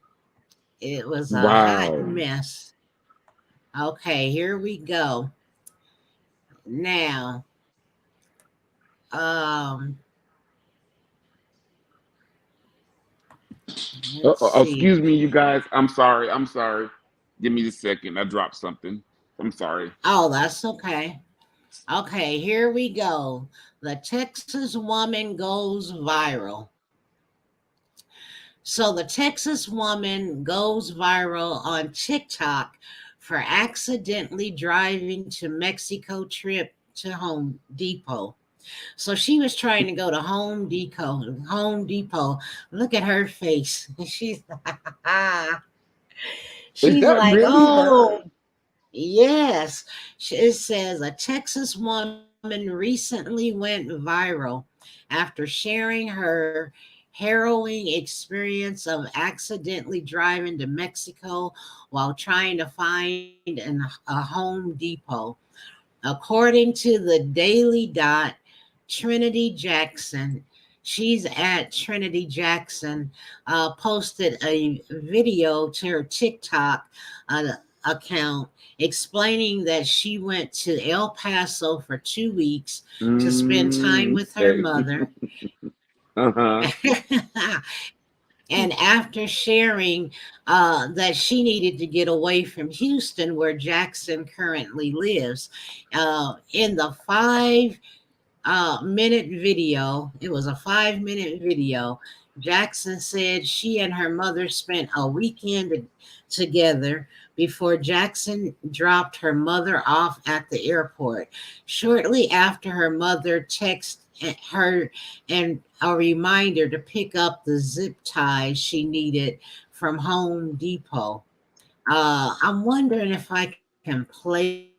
It was a hot Wow. mess. Okay, here we go. Now, um, let's see. Excuse me, you guys. I'm sorry. I'm sorry. Give me a second. I dropped something. I'm sorry. Oh, that's okay. Okay, here we go. The Texas woman goes viral. So, the Texas woman goes viral on TikTok for accidentally driving to Mexico trip to Home Depot. So she was trying to go to Home Depot. Home Depot. Look at her face. Is She's that like, really oh, her? yes. It says a Texas woman recently went viral after sharing her harrowing experience of accidentally driving to Mexico while trying to find a Home Depot. According to the Daily Dot, Trinity Jackson, she's at Trinity Jackson, posted a video to her TikTok uh, account explaining that she went to El Paso for 2 weeks to spend time with her Okay. mother. Uh-huh. And after sharing that she needed to get away from Houston, where Jackson currently lives, in the 5 minute video, it was a 5 minute video. Jackson said she and her mother spent a weekend together before Jackson dropped her mother off at the airport. Shortly after, her mother texted her and a reminder to pick up the zip ties she needed from Home Depot. I'm wondering if I can play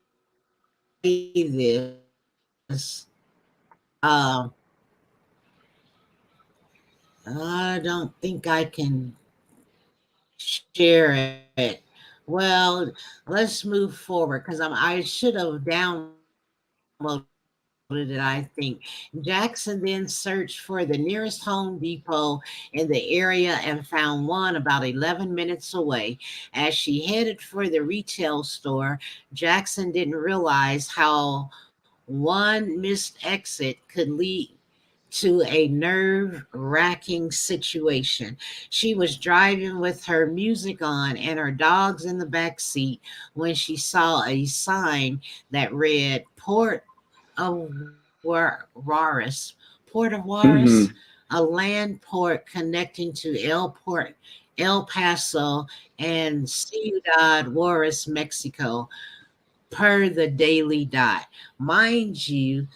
this. Um, I don't think I can share it. Well, let's move forward because I should have downloaded it, I think. Jackson then searched for the nearest Home Depot in the area and found one about 11 minutes away. As she headed for the retail store, Jackson didn't realize how one missed exit could lead to a nerve-wracking situation. She was driving with her music on and her dogs in the back seat when she saw a sign that read of Juarez, Port of Juarez, Hmm. a land port connecting to El Paso, and Ciudad Juarez, Mexico, per the Daily Dot. Mind you,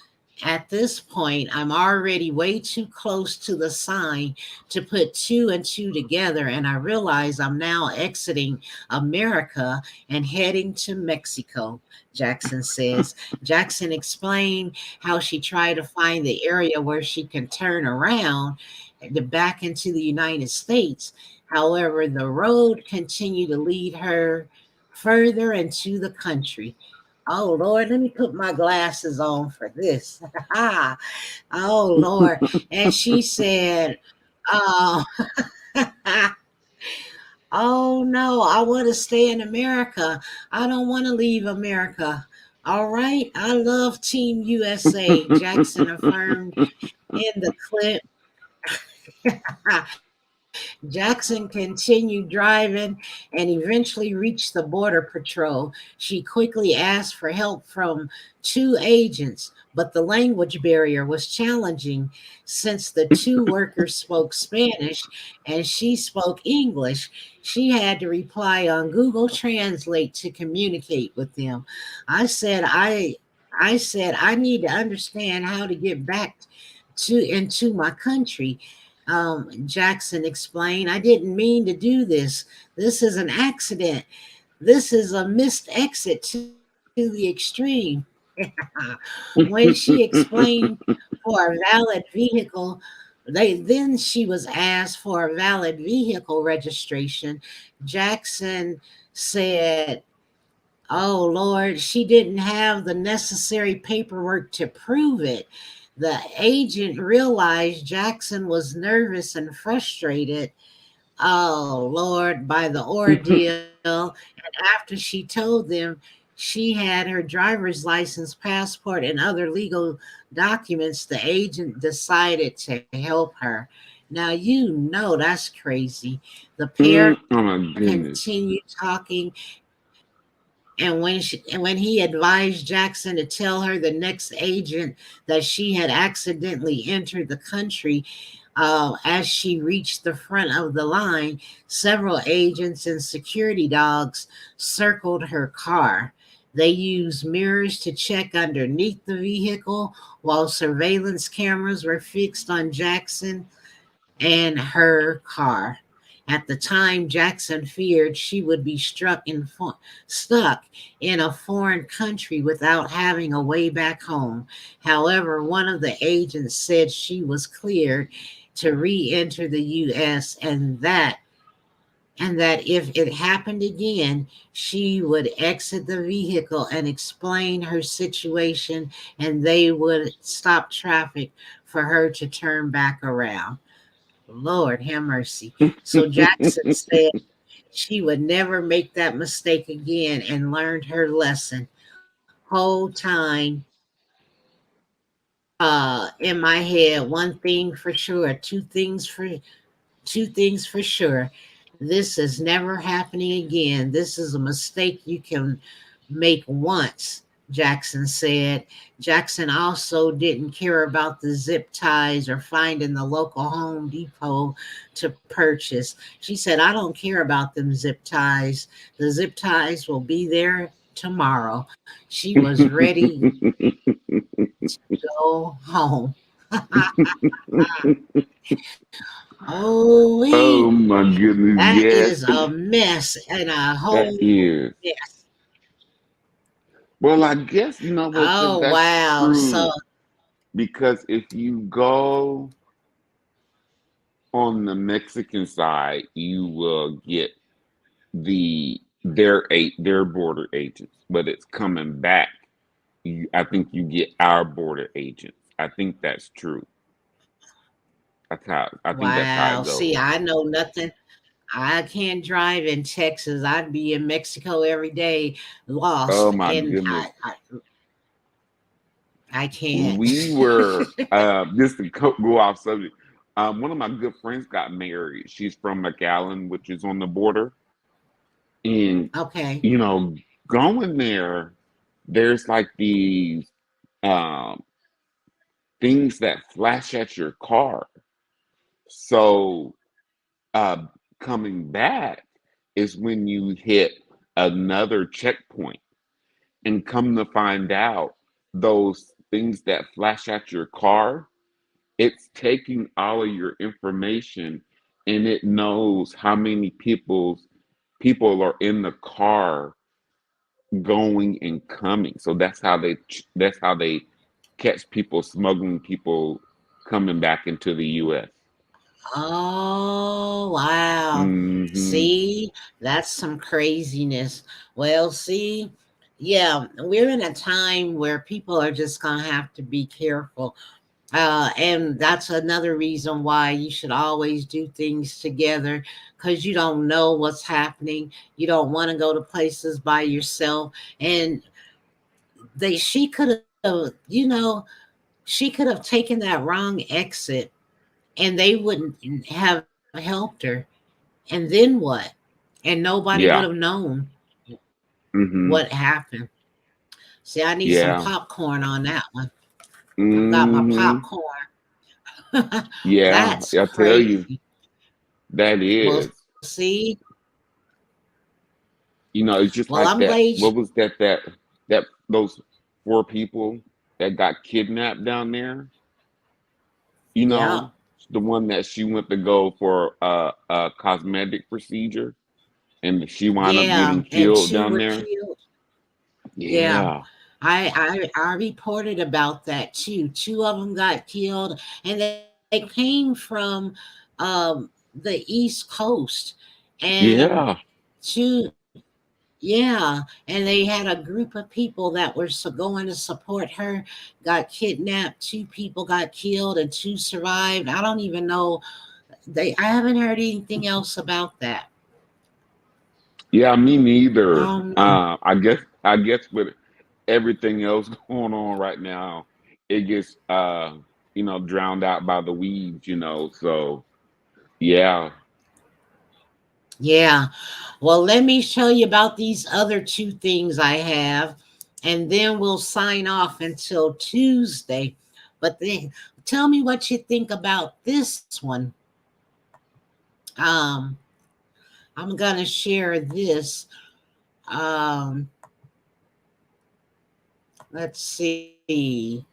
at this point, I'm already way too close to the sign to put two and two together, and I realize I'm now exiting America and heading to Mexico, Jackson says. Jackson explained how she tried to find the area where she can turn around back into the United States. However, the road continued to lead her further into the country. Oh Lord, let me put my glasses on for this. Oh Lord. And she said, oh, oh no, I want to stay in America. I don't want to leave America. All right. I love Team USA, Jackson affirmed in the clip. Jackson continued driving and eventually reached the Border Patrol. She quickly asked for help from two agents, but the language barrier was challenging since the two workers spoke Spanish and she spoke English. She had to rely on Google Translate to communicate with them. I said I need to understand how to get back to into my country. Jackson explained, I didn't mean to do this. This is an accident. This is a missed exit to the extreme. When she explained for a valid vehicle, then she was asked for a valid vehicle registration. Jackson said, oh Lord, she didn't have the necessary paperwork to prove it. The agent realized Jackson was nervous and frustrated. Oh Lord, by the ordeal. And after she told them she had her driver's license, passport, and other legal documents, the agent decided to help her. Now, you know that's crazy. The pair Oh my continued goodness. talking, and when he advised Jackson to tell her the next agent that she had accidentally entered the country, as she reached the front of the line, several agents and security dogs circled her car. They used mirrors to check underneath the vehicle while surveillance cameras were fixed on Jackson and her car. At the time, Jackson feared she would be stuck in a foreign country without having a way back home. However, one of the agents said she was cleared to re-enter the US, and that if it happened again, she would exit the vehicle and explain her situation, and they would stop traffic for her to turn back around. Lord have mercy. So Jackson said she would never make that mistake again and learned her lesson. Whole time in my head, one thing for sure, two things for sure. This is never happening again. This is a mistake you can make once, Jackson said. Jackson also didn't care about the zip ties or finding the local Home Depot to purchase. She said, I don't care about them zip ties. The zip ties will be there tomorrow. She was ready to go home. Oh, Oh my goodness. that Yes, is a mess and a that whole is. mess. Well, I guess you know what Oh, that's wow. So, true because if you go on the Mexican side, you will get their border agents, but it's coming back. I think you get our border agents. I think that's true. I think that's how wow. it See, goes. I know nothing. I can't drive in Texas. I'd be in Mexico every day, Oh lost, my and goodness. I can't. We were just to go off subject. One of my good friends got married. She's from McAllen, which is on the border, and Okay. you know, going there, there's like these um, things that flash at your car. So uh, coming back is when you hit another checkpoint, and come to find out, those things that flash at your car, it's taking all of your information, and it knows how many people are in the car going and coming. So that's how they catch people smuggling people coming back into the US. Oh, wow. Hmm. See, that's some craziness. Well, see, Yeah, we're in a time where people are just gonna have to be careful. And that's another reason why you should always do things together, because you don't know what's happening. You don't want to go to places by yourself. And she could have, she could have taken that wrong exit, and they wouldn't have helped her. And then what? And nobody would have Yeah. known Mm-hmm. what happened. See, I need some Yeah. popcorn on that one. I've got my Mm-hmm. popcorn. Yeah. That's I tell you, crazy. that Well, is. see, It's well, just I'm like glad. that. What was that those four people that got kidnapped down there? You Yeah, know, the one that she went to go for a cosmetic procedure, and she wound up yeah, getting and killed two down were there. killed. Yeah, Yeah. I reported about that too. Two of them got killed, and they came from the East Coast, and Yeah. two. Yeah, and they had a group of people that were going to support her, got kidnapped. Two people got killed, and two survived. I don't even know. I haven't heard anything else about that. Yeah, me neither. No. I guess with everything else going on right now, it gets drowned out by the weeds. So yeah. Yeah. Well, let me tell you about these other two things I have, and then we'll sign off until Tuesday. But then tell me what you think about this one. Um, I'm gonna share this. Um, let's see.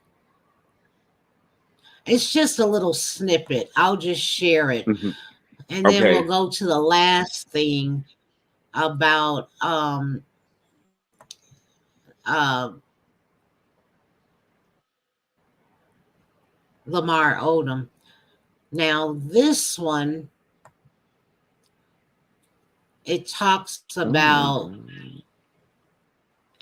It's just a little snippet. I'll just share it, Mhm. and then we'll Okay. go to the last thing about uh, Lamar Odom. Now, this one, it talks Oh my about God.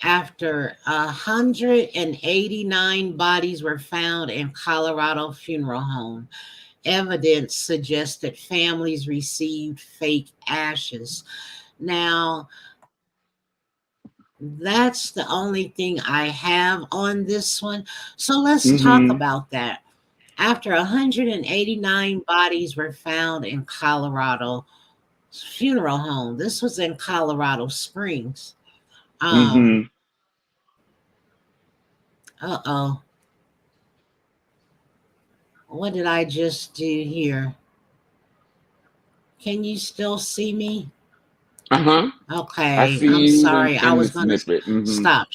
after 189 bodies were found in Colorado funeral home. Evidence suggested families received fake ashes. Now, that's the only thing I have on this one. So let's talk Mm-hmm. about that. After 189 bodies were found in Colorado funeral home, this was in Colorado Springs. Um, Mm-hmm. uh oh, what did I just do here? Can you still see me? Uh-huh. I Okay, see I'm you sorry. in, I in the was going to snippet. Mm-hmm. stop.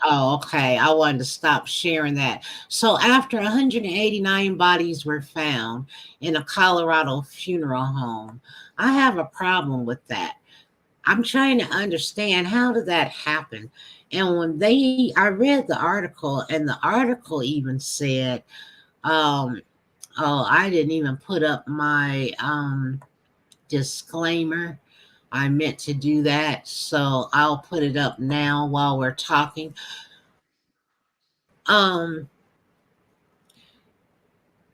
Oh, okay. I wanted to stop sharing that. So, after 189 bodies were found in a Colorado funeral home, I have a problem with that. I'm trying to understand, how did that happen? And I read the article, and the article even said, um, oh, I didn't even put up my disclaimer. I meant to do that, so I'll put it up now while we're talking.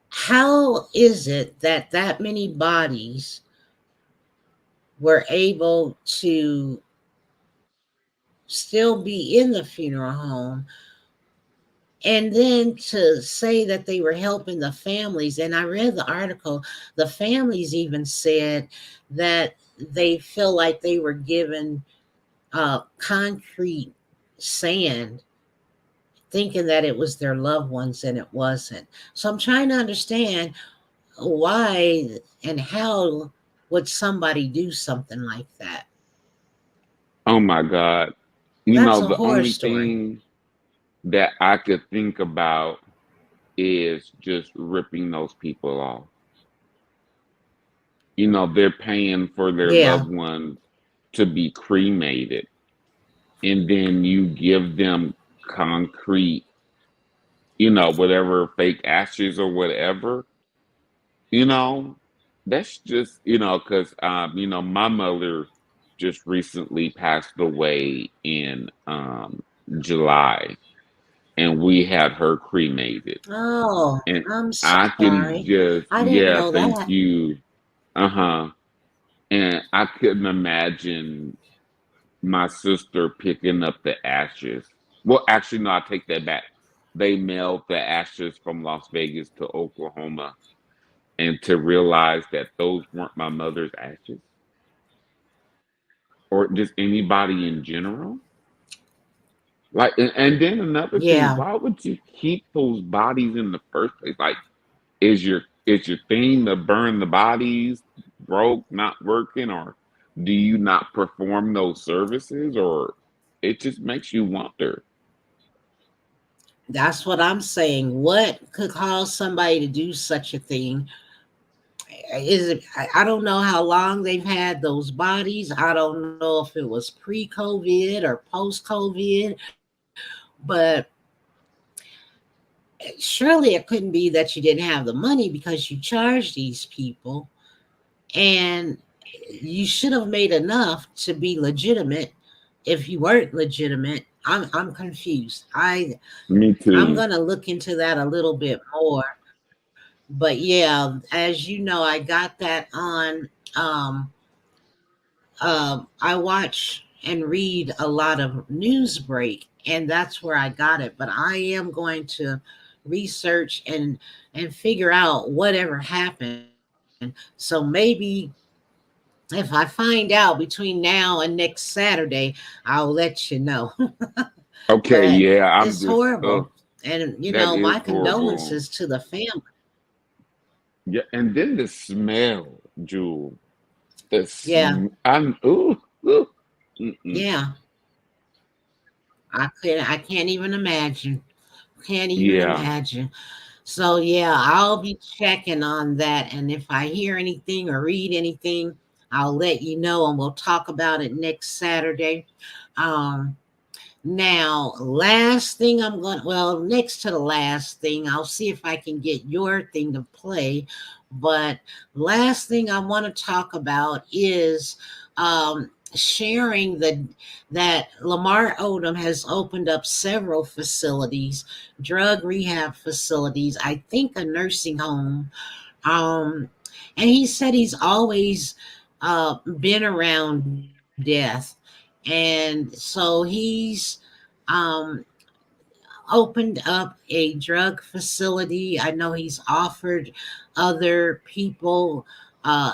How is it that many bodies were able to still be in the funeral home, and then to say that they were helping the families? And I read the article, the families even said that they feel like they were given concrete sand, thinking that it was their loved ones, and it wasn't. So I'm trying to understand, why and how would somebody do something like that? Oh my God. That's a The horror only story. thing that I could think about is just ripping those people off. They're paying for their Yeah. loved ones to be cremated, and then you give them concrete, whatever fake ashes or whatever, you know, that's just, because, my mother, just recently passed away in July, and we had her cremated. Oh, And I'm I can sorry. just, I didn't yeah, know thank that. you. Uh-huh. And I couldn't imagine my sister picking up the ashes. Well, actually, no, I take that back. They mailed the ashes from Las Vegas to Oklahoma, and to realize that those weren't my mother's ashes or just anybody in general. Like, and then another thing, Yeah, why would you keep those bodies in the first place? Like, is your thing to burn the bodies broke, not working, or do you not perform those services, or it just makes you wonder. that's what I'm saying. What could cause somebody to do such a thing? Is it? I don't know how long they've had those bodies. I don't know if it was pre-COVID or post-COVID, but surely it couldn't be that you didn't have the money because you charged these people, and you should have made enough to be legitimate. If you weren't legitimate, I'm confused. Me I'm too. gonna look into that a little bit more. But yeah, as you know, I got that on. I watch and read a lot of Newsbreak, and that's where I got it. But I am going to research and figure out whatever happened. So maybe if I find out between now and next Saturday, I'll let you know. Okay, But yeah, I'm it's just, horrible. And, that my is horrible. condolences to the family. Yeah, and then the smell, Jewel. Yeah, I'm, ooh, mm-mm. yeah. I can't even imagine. Can't even Yeah. imagine. So yeah, I'll be checking on that. And if I hear anything or read anything, I'll let you know and we'll talk about it next Saturday. Um, Now, last thing well, next to the last thing, I'll see if I can get your thing to play. But last thing I want to talk about is sharing that Lamar Odom has opened up several facilities, drug rehab facilities, I think a nursing home. Um, and he said he's always been around death. And so he's um, opened up a drug facility. I know he's offered other people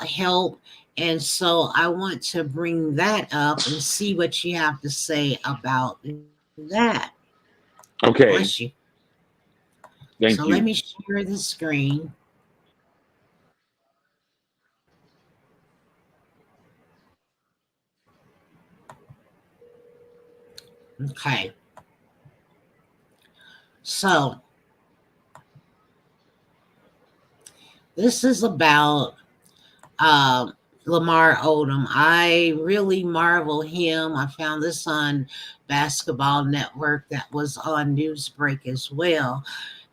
help. And so I want to bring that up and see what you have to say about that. Bless you. Okay, So let thank me you. share the screen. Okay. So this is about um, Lamar Odom. I really marvel him. I found this on Basketball Network that was on Newsbreak as well.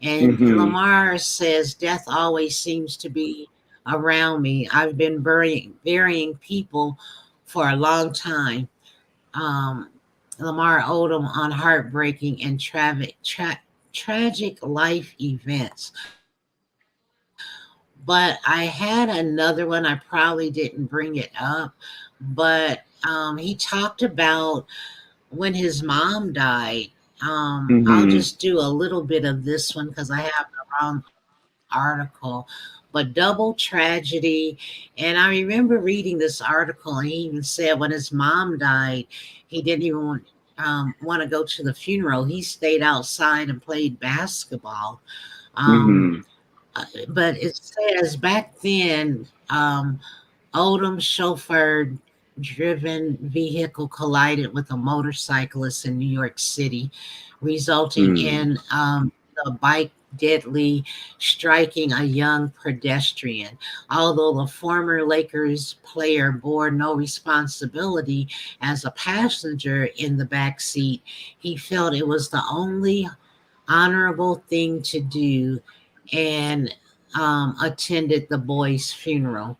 And Hmm. Lamar says, "Death always seems to be around me. I've been burying people for a long time." Um, Lamar Odom on heartbreaking and tragic life events. But I had another one. I probably didn't bring it up, but he talked about when his mom died. I'll Hmm. just do a little bit of this one because I have the wrong article. But double tragedy. And I remember reading this article, and he even said when his mom died, he didn't even want to go to the funeral. He stayed outside and played basketball. Um, Hmm. but it says back then, Oldham chauffeur driven vehicle collided with a motorcyclist in New York City, resulting Mm. in the bike deadly striking a young pedestrian. Although the former Lakers player bore no responsibility as a passenger in the back seat, he felt it was the only honorable thing to do and attended the boy's funeral.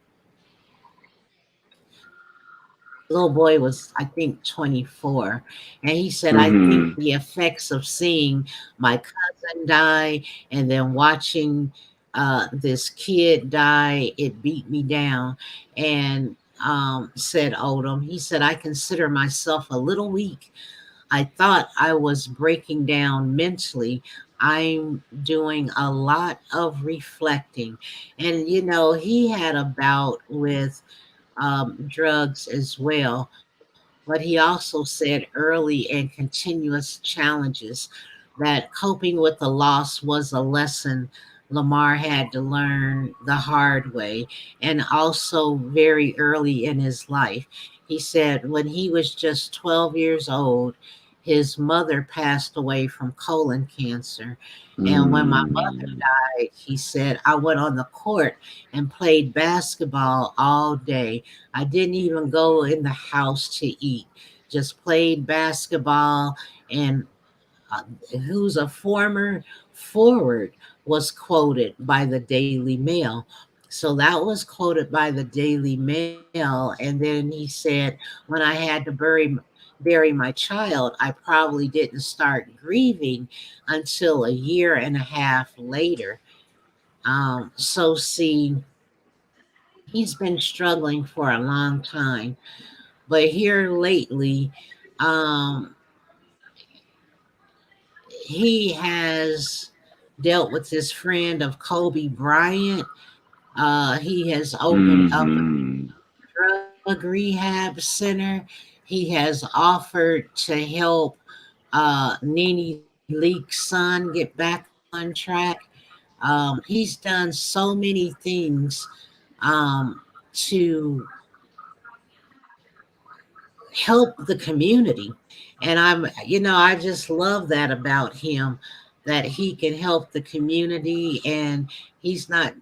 little boy was, I think, 24. And he said, I think Mm-hmm. the effects of seeing my cousin die and then watching this kid die, it beat me down. And said Odom, he said, I consider myself a little weak. I thought I was breaking down mentally. I'm doing a lot of reflecting. And, he had a bout with drugs as well. But he also said early and continuous challenges that coping with the loss was a lesson Lamar had to learn the hard way, and also very early in his life. He said when he was just 12 years old, his mother passed away from colon cancer. And when my mother Mm. died, he said, I went on the court and played basketball all day. I didn't even go in the house to eat, just played basketball. And uh, who's a former forward was quoted by the Daily Mail. So that was quoted by the Daily Mail. And then he said, when I had to bury my child, I probably didn't start grieving until a year and a half later. So see, he's been struggling for a long time. But here lately, um, he has dealt with this friend of Kobe Bryant. He has opened up Mm-hmm. a drug rehab center. He has offered to help Nene Leak's son get back on track. He's done so many things um, to help the community. And I just love that about him, that he can help the community, and he's not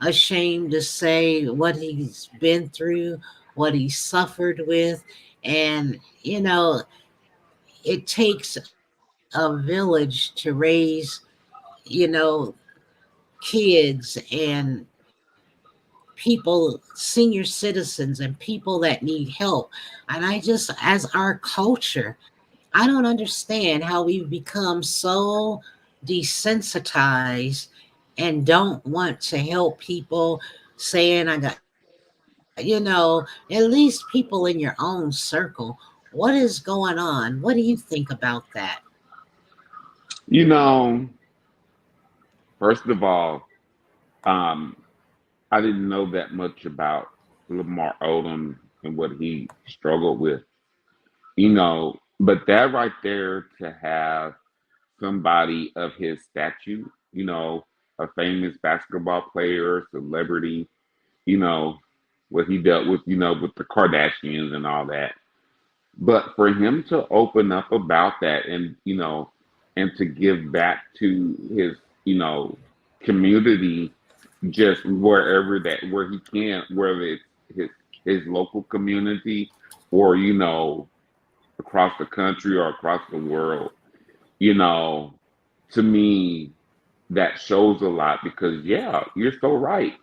ashamed to say what he's been through, what he suffered with. And, it takes a village to raise, you know, kids and people, senior citizens, and people that need help. And as our culture, I don't understand how we've become so desensitized and don't want to help people, saying, at least people in your own circle. What is going on? What do you think about that? You know, first of all, um, I didn't know that much about Lamar Odom and what he struggled with. But that right there, to have somebody of his statue, a famous basketball player, celebrity, you know, what he dealt with, with the Kardashians and all that. But for him to open up about that, and to give back to his, community, just where he can, whether it's his his local community, or across the country or across the world, you know, to me, that shows a lot, because yeah, you're so right.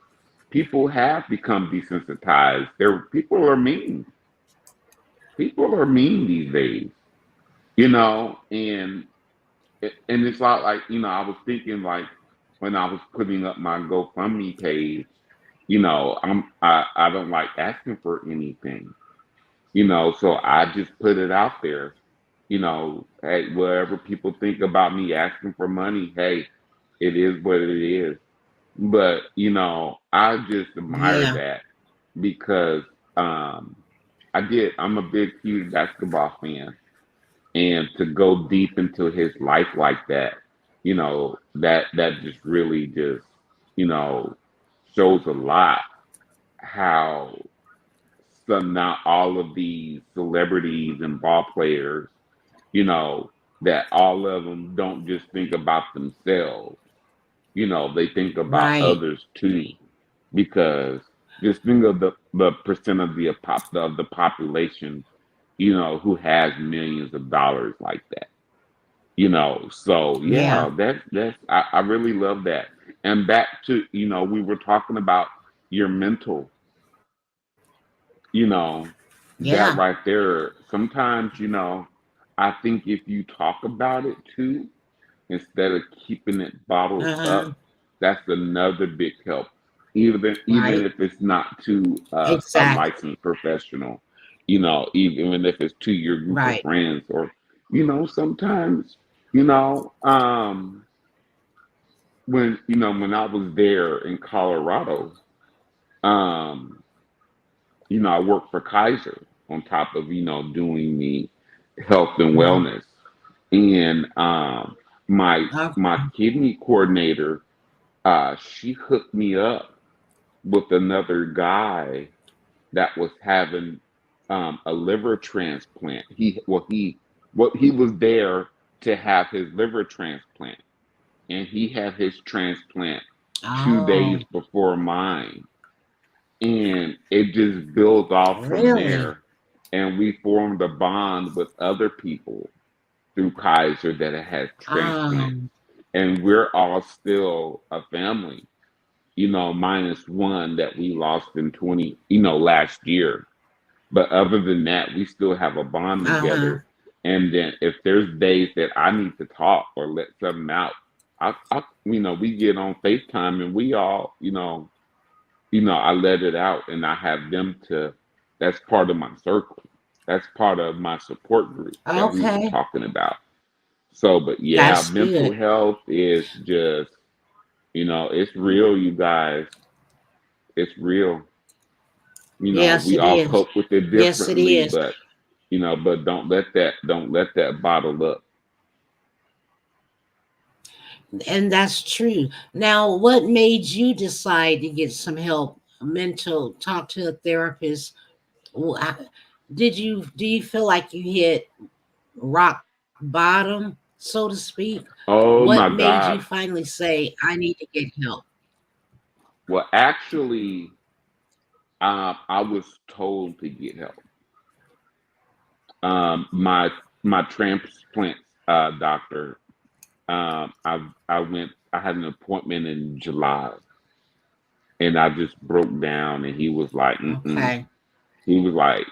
People have become desensitized. People are mean. People are mean these days, and it's like, I was thinking, like, when I was putting up my GoFundMe page, I don't like asking for anything, so I just put it out there, hey, whatever people think about me asking for money, hey, it is what it is. But I just admire Yeah, that, because um I'm a big, huge basketball fan, and to go deep into his life like that, that just really just, you know shows a lot, how some, not all of these celebrities and ball players, you know that all of them don't just think about themselves. They think about right. others too, because just think of the percent of the population, who has millions of dollars like that. So Yeah, yeah, I really love that. And back to, we were talking about your mental, you know that Yeah. right there, sometimes, I think if you talk about it too, instead of keeping it bottled Uh-huh. up, that's another big help. Even Right. if it's not to a Exactly. licensed professional, even if it's to your group of Right. friends, or sometimes, you know, um, when I was there in Colorado, um, I worked for Kaiser on top of doing the health and Mhm. wellness, and my Okay. kidney coordinator, she hooked me up with another guy that was having a liver transplant. He was there to have his liver transplant, and he had his transplant 2 days Oh, before mine, and it just built off from really? there. And we formed a bond with other people through Kaiser that had transplants, Um, and we're all still a family. Minus one that we lost in last year. But other than that, we still have a bond uh-huh. together. And then if there's days that I need to talk or let something out, we get on FaceTime and we all, I let it out and I have them to, that's part of my circle. That's part of my support group that we were Okay. talking about. So, but yeah, That's mental good. health is just, it's real, you guys. It's real. Yes, We it all is. cope with it Yes, it differently, is. but don't let that bottle up. And that's true. Now, what made you decide to get some help, mental, talk to a therapist? Wh- I- do you feel like you hit rock bottom, so to speak? What Oh my made you God. finally say, I need to get help? Well, actually, I was told to get help. My transplant doctor. I had an appointment in July, and I just broke down, and he was like, "Mm-mm." Okay. He was like,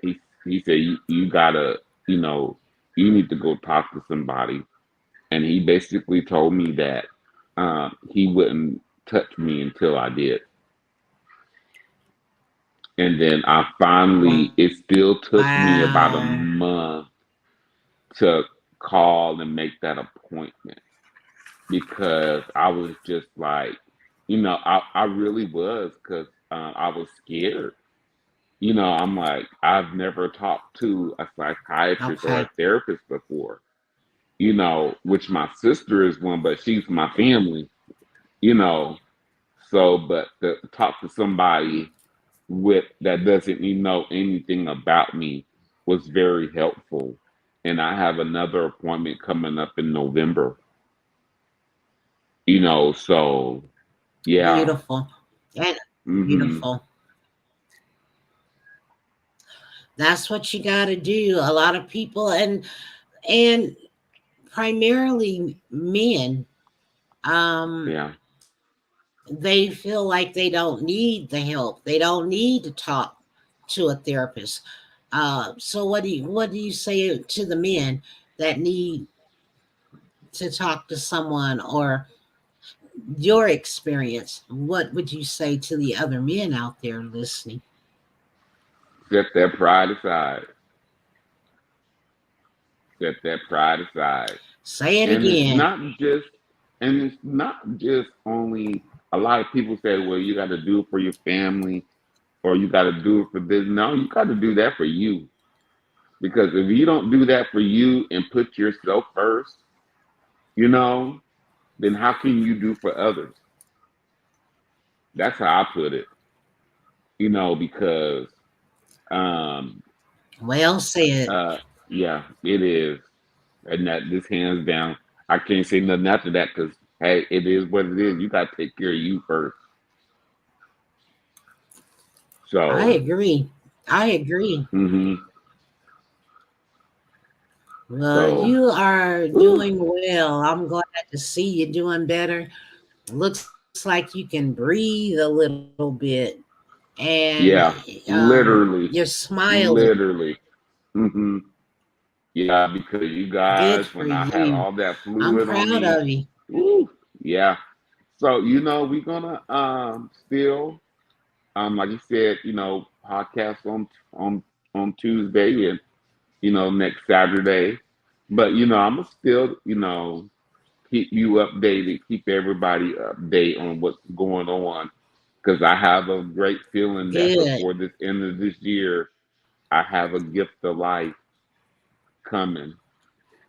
he said, you gotta, you know, you need to go talk to somebody. And he basically told me that he wouldn't touch me until I did. And then it still took me about a Wow. month to call and make that appointment, because I was just like, I really was, because I was scared. I'm like, I've never talked to a psychiatrist or Okay. a therapist before, which my sister is one, but she's my family, you know. So, but to talk to somebody with that doesn't know anything about me was very helpful. And I have another appointment coming up in November, so yeah. Beautiful. And Hmm. beautiful. That's what you got to do. A lot of people, and primarily men, um Yeah. they feel like they don't need the help. They don't need to talk to a therapist. So what do you say to the men that need to talk to someone, or your experience? What would you say to the other men out there listening? Set that pride aside. Set that pride aside. Say it And it's again. not just, only, a lot of people say, well, you got to do it for your family, or you got to do it for this. No, you got to do that for you. Because if you don't do that for you and put yourself first, you know, then how can you do for others? That's how I put it, because, um, Well said. uh, yeah, it is. And that, this hands down, I can't say nothing after that, because, hey, it is what it is. You got to take care of you first. I So, agree. I agree. hmm Well, so, you are whew. doing well. I'm glad to see you doing better. Looks like you can breathe a little bit. and Yeah, literally, you're smiling. literally. Hmm. Yeah, because you Good guys, for when I had you. all that I'm fluid on proud me, of you. woo, yeah. So, we're gonna still like you said, podcast on Tuesday and next Saturday. But I'm gonna still, keep you updated, keep everybody update on what's going on. Because I have a great feeling that Good. before this end of this year, I have a gift of life coming.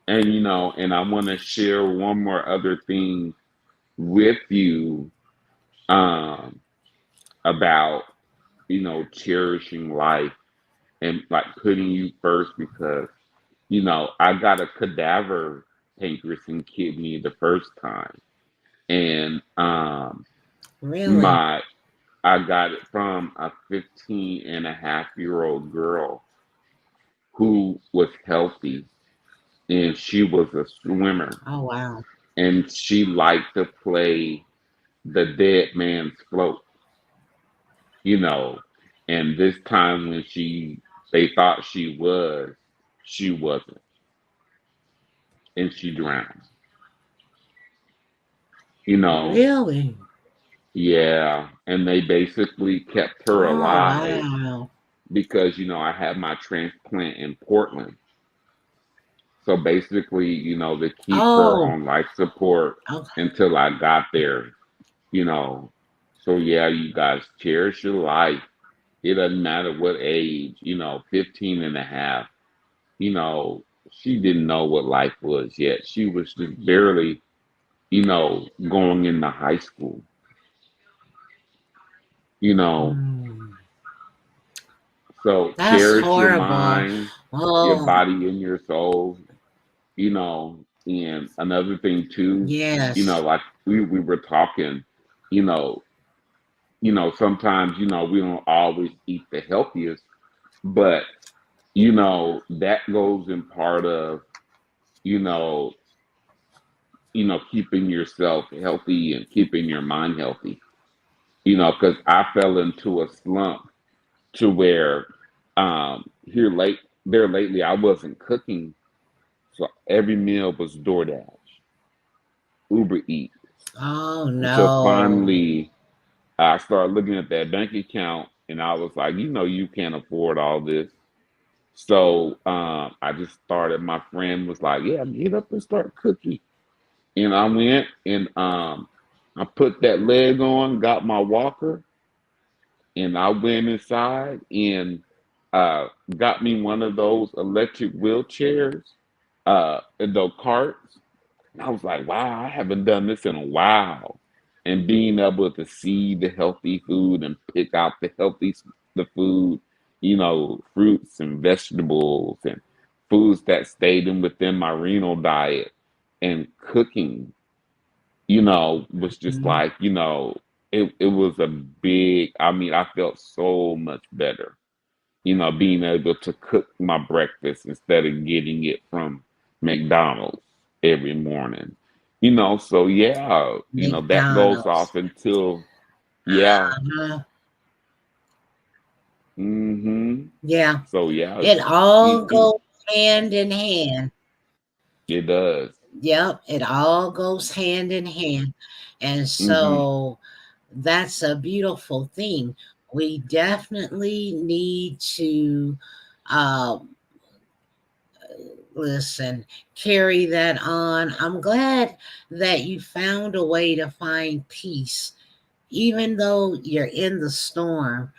And and I want to share one more other thing with you um about cherishing life and like putting you first because I got a cadaver pancreas and kidney the first time. And Really? my I got it from a 15-and-a-half-year-old girl who was healthy and she was a swimmer Oh, wow. and she liked to play the dead man's float, you know. And this time when they thought she wasn't, and she drowned, you know. Really? Yeah, and they basically kept her Oh, alive wow. because I had my transplant in Portland. So basically, to keep her Oh, on life support okay. until I got there, you know. So yeah, you guys cherish your life. It doesn't matter what age, 15 and a half, you know, she didn't know what life was yet. She was just barely, going into high school, you know. Mm, So that's cherish your horrible. mind, your Oh, body, and your soul, And another thing too, yes. like we were talking, you know, sometimes, we don't always eat the healthiest, but that goes in part of, you know, keeping yourself healthy and keeping your mind healthy. Because I fell into a slump to where there lately I wasn't cooking, so every meal was DoorDash, Uber Eats, Oh, until no. finally I started looking at that bank account and I was like, you can't afford all this. So I just started. My friend was like, "Yeah, get up and start cooking." And I went and I put that leg on, got my walker, and I went inside and uh, got me one of those electric wheelchairs, and those carts. And I was like, wow, I haven't done this in a while. And being able to see the healthy food and pick out the food, fruits and vegetables and foods that stayed within my renal diet and cooking, was just Mm, like, it was a big, I mean, I felt so much better, being able to cook my breakfast instead of getting it from McDonald's every morning. So yeah, that goes McDonald's. off until, yeah. Uh, Hmm. yeah. So yeah, It all you, goes hand in hand. it does. Yep, it all goes hand in hand. And Hmm. so that's a beautiful thing. We definitely need to uh, listen, carry that on. I'm glad that you found a way to find peace, even though you're in the storm.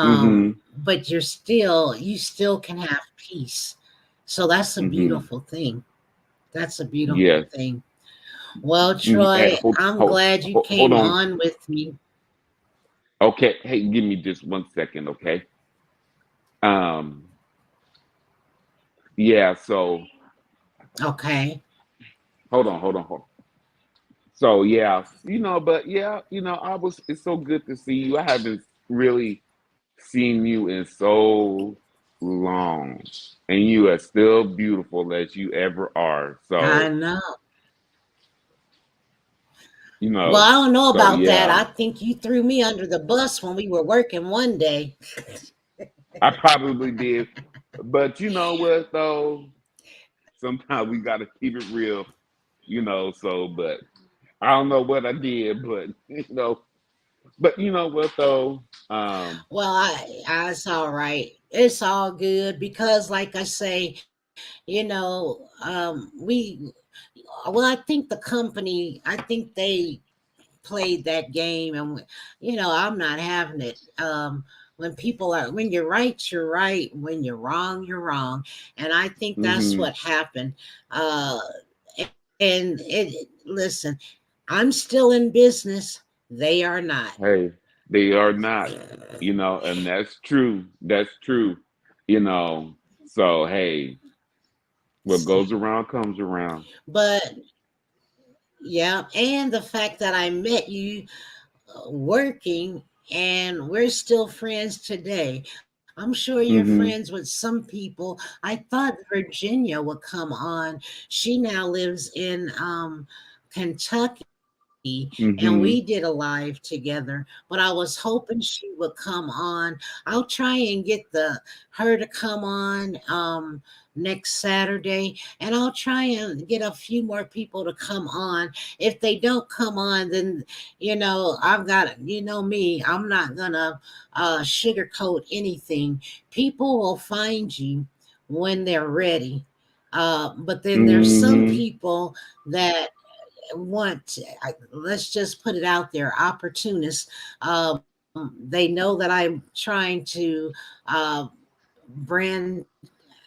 Hmm. But you still can have peace. So that's a Hmm. beautiful thing. That's a beautiful Yes. thing. Well, Hey, Troy, I'm glad you hold came on. on with me. Okay. Hey, give me just 1 second. Okay. Um, yeah. So Okay. hold on. So yeah, but yeah, it's so good to see you. I haven't really seen you in so long. And you are still beautiful as you ever are. I So, know. Well, I don't know So about that. yeah, I think you threw me under the bus when we were working one day. I probably did. But you know what though? Sometimes we gotta keep it real, so but I don't know what I did, but but you know what though? Well, it's all right. It's all good because, like I say, well, I think the company, I think they played that game, and I'm not having it. When you're right, you're right. When you're wrong, you're wrong, and I think that's hmm what happened. And listen, I'm still in business. They are not. Hey, they are not, and that's true. That's true, you know. So hey, what goes around comes around. But yeah, and the fact that I met you working, and we're still friends today. I'm sure you're friends hmm with some people. I thought Virginia would come on. She now lives in Kentucky, and we did a hmm live together. But I was hoping she would come on. I'll try and get the her to come on next Saturday, and I'll try and get a few more people to come on. If they don't come on, then I've got, me, I'm not gonna sugarcoat anything. People will find you when they're ready. But then there's some hmm people that let's just put it out there, opportunists. They know that I'm trying to uh, brand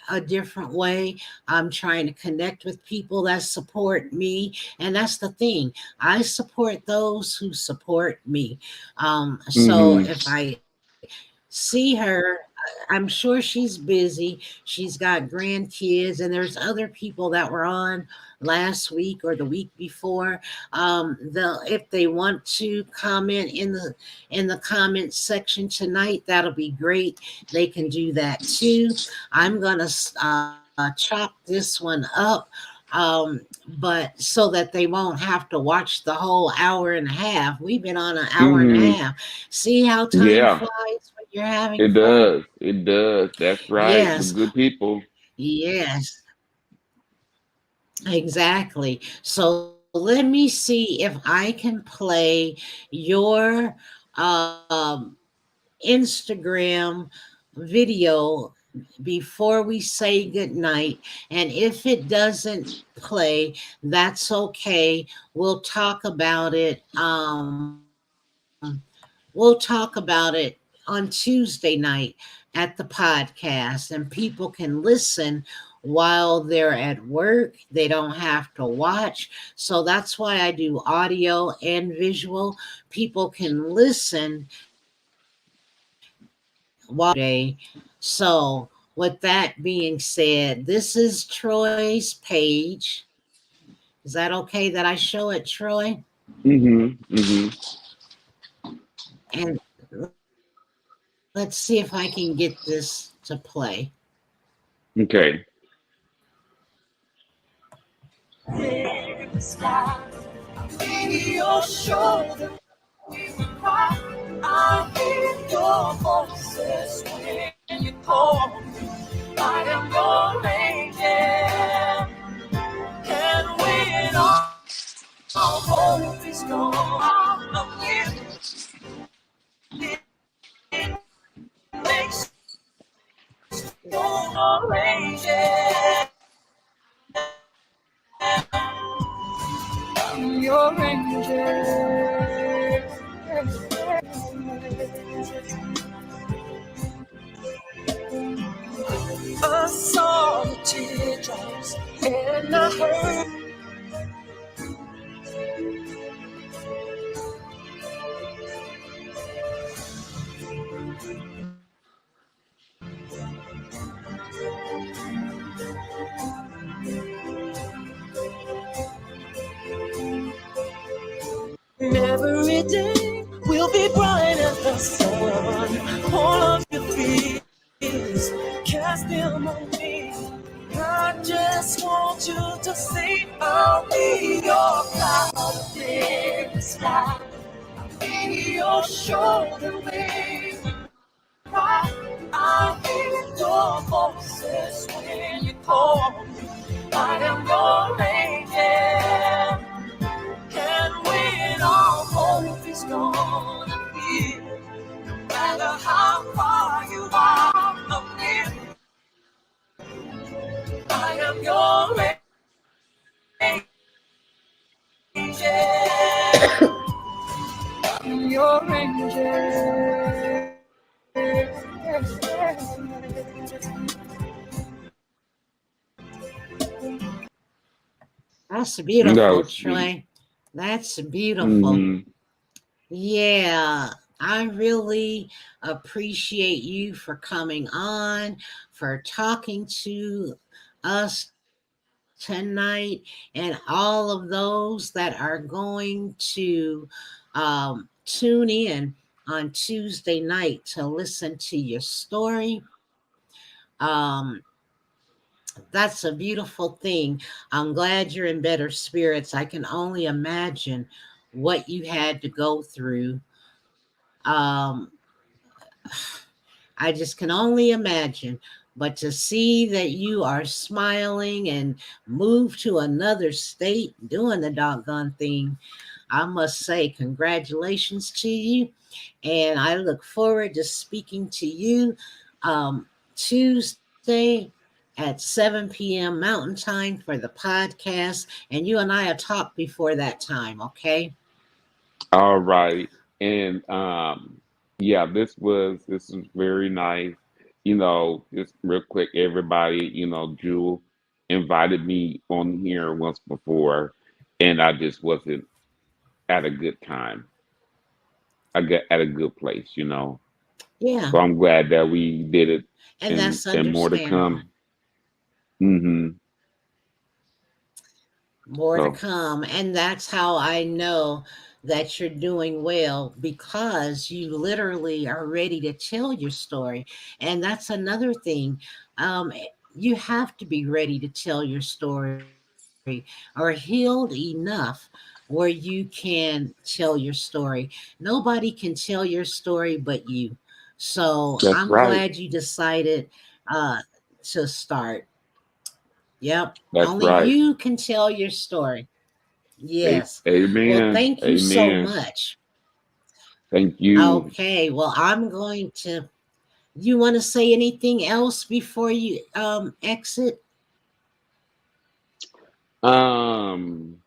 a different way. I'm trying to connect with people that support me. And that's the thing. I support those who support me. So hmm if I see her, I'm sure she's busy. She's got grandkids, and there's other people that were on last week or the week before. If they want to comment in the comment section tonight, that'll be great. They can do that too. I'm gonna chop this one up. But so that they won't have to watch the whole hour and a half. We've been on an hour and a hmm half. See how time Yeah, flies when you're having it fun? does. It does. That's right. With Yes, good people. yes, exactly. So let me see if I can play your um, Instagram video before we say goodnight. And if it doesn't play, that's okay. We'll talk about it. We'll talk about it on Tuesday night at the podcast, and people can listen while they're at work. They don't have to watch. So that's why I do audio and visual. People can listen while day. So, with that being said, this is Troy's page. Is that okay that I show it, Troy? Hmm. And let's see if I can get this to play. Okay. Baby, your shoulder, we will cry. I hear your voices when you call me. I am your angel, and when all hope is gone, I'm with you. Stone arranges. I'm your angel. I saw the teardrops and I heard. Every day will be bright as the sun. All of your fears, cast them on me. I just want you to see I'll be your cloud. in the sky. Maybe your shoulder wave cry. I hear your voices when you call me. I am your angel. And when all hope is gone, no matter how far you are from me, I am your angel. I'm your angel. That's That beautiful, was sweet. Troy. That's beautiful. Hmm. Yeah, I really appreciate you for coming on, for talking to us tonight, and all of those that are going to tune in on Tuesday night to listen to your story. Um, that's a beautiful thing. I'm glad you're in better spirits. I can only imagine what you had to go through. Um, I just can only imagine. But to see that you are smiling and move to another state doing the doggone thing, I must say, congratulations to you. And I look forward to speaking to you Tuesday at 7 p.m. Mountain Time for the podcast. And you and I will talk before that time, okay? All right. And yeah, this was very nice. Just real quick, everybody, Jewel invited me on here once before, and I just wasn't at a good time. I got at a good place. Yeah. So I'm glad that we did it, And and that's more to understandable. come. Hmm. More to So come. And that's how I know that you're doing well because you literally are ready to tell your story. And that's another thing. Um, you have to be ready to tell your story or healed enough where you can tell your story. Nobody can tell your story but you. So I'm that's glad right. you decided uh, to start. Yep. That's Only right. you can tell your story. Yes. Well, Amen. thank you so Amen. much. Thank you. Okay. Well, I'm going to. You want to say anything else before you exit? Um,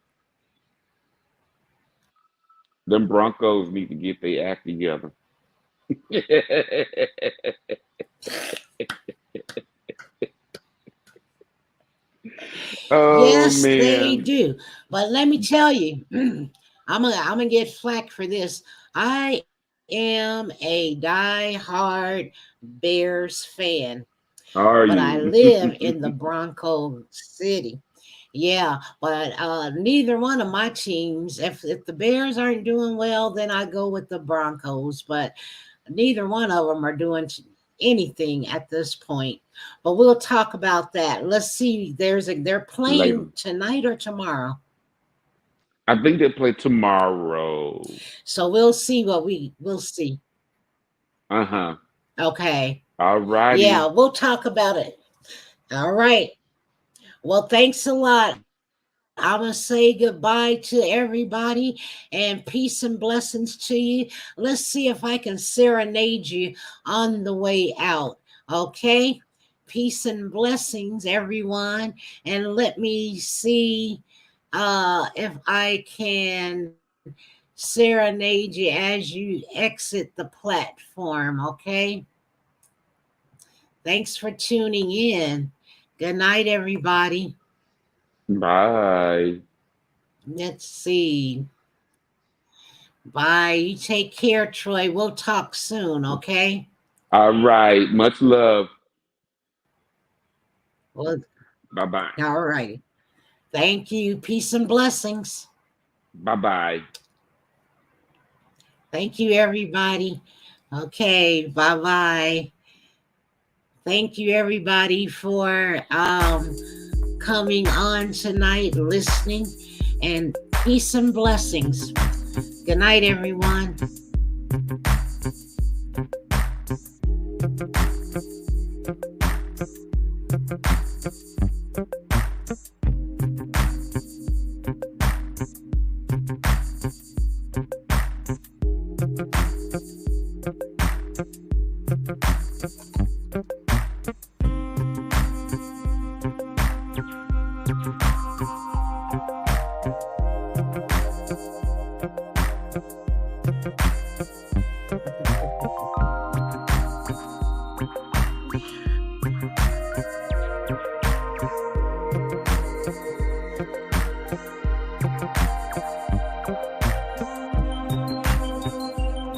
them Broncos need to get their act together. Oh Yes, they man. do. But let me tell you, I'm gonna get flack for this. I am a die-hard Bears fan, Are but I you? live in the Bronco City. Yeah, but neither one of my teams. If the Bears aren't doing well, then I go with the Broncos. But neither one of them are doing anything at this point. But we'll talk about that. Let's see. They're Later. playing tonight or tomorrow. I think they play tomorrow. So we'll see what we'll see. Uh-huh. Okay. All Yeah, righty. we'll talk about it. All right. Well, thanks a lot. I'm going to say goodbye to everybody and peace and blessings to you. Let's see if I can serenade you on the way out. Okay? Peace and blessings, everyone. And let me see if I can serenade you as you exit the platform. Okay? Thanks for tuning in. Good night, everybody. Bye. Let's see. Bye. You take care, Troy. We'll talk soon, okay? All right. Much love. Well, Bye-bye. all righty. Thank you. Peace and blessings. Bye-bye. Thank you, everybody. Okay, bye bye. Thank you, everybody, for coming on tonight, listening, and Peace and blessings. Good night, everyone.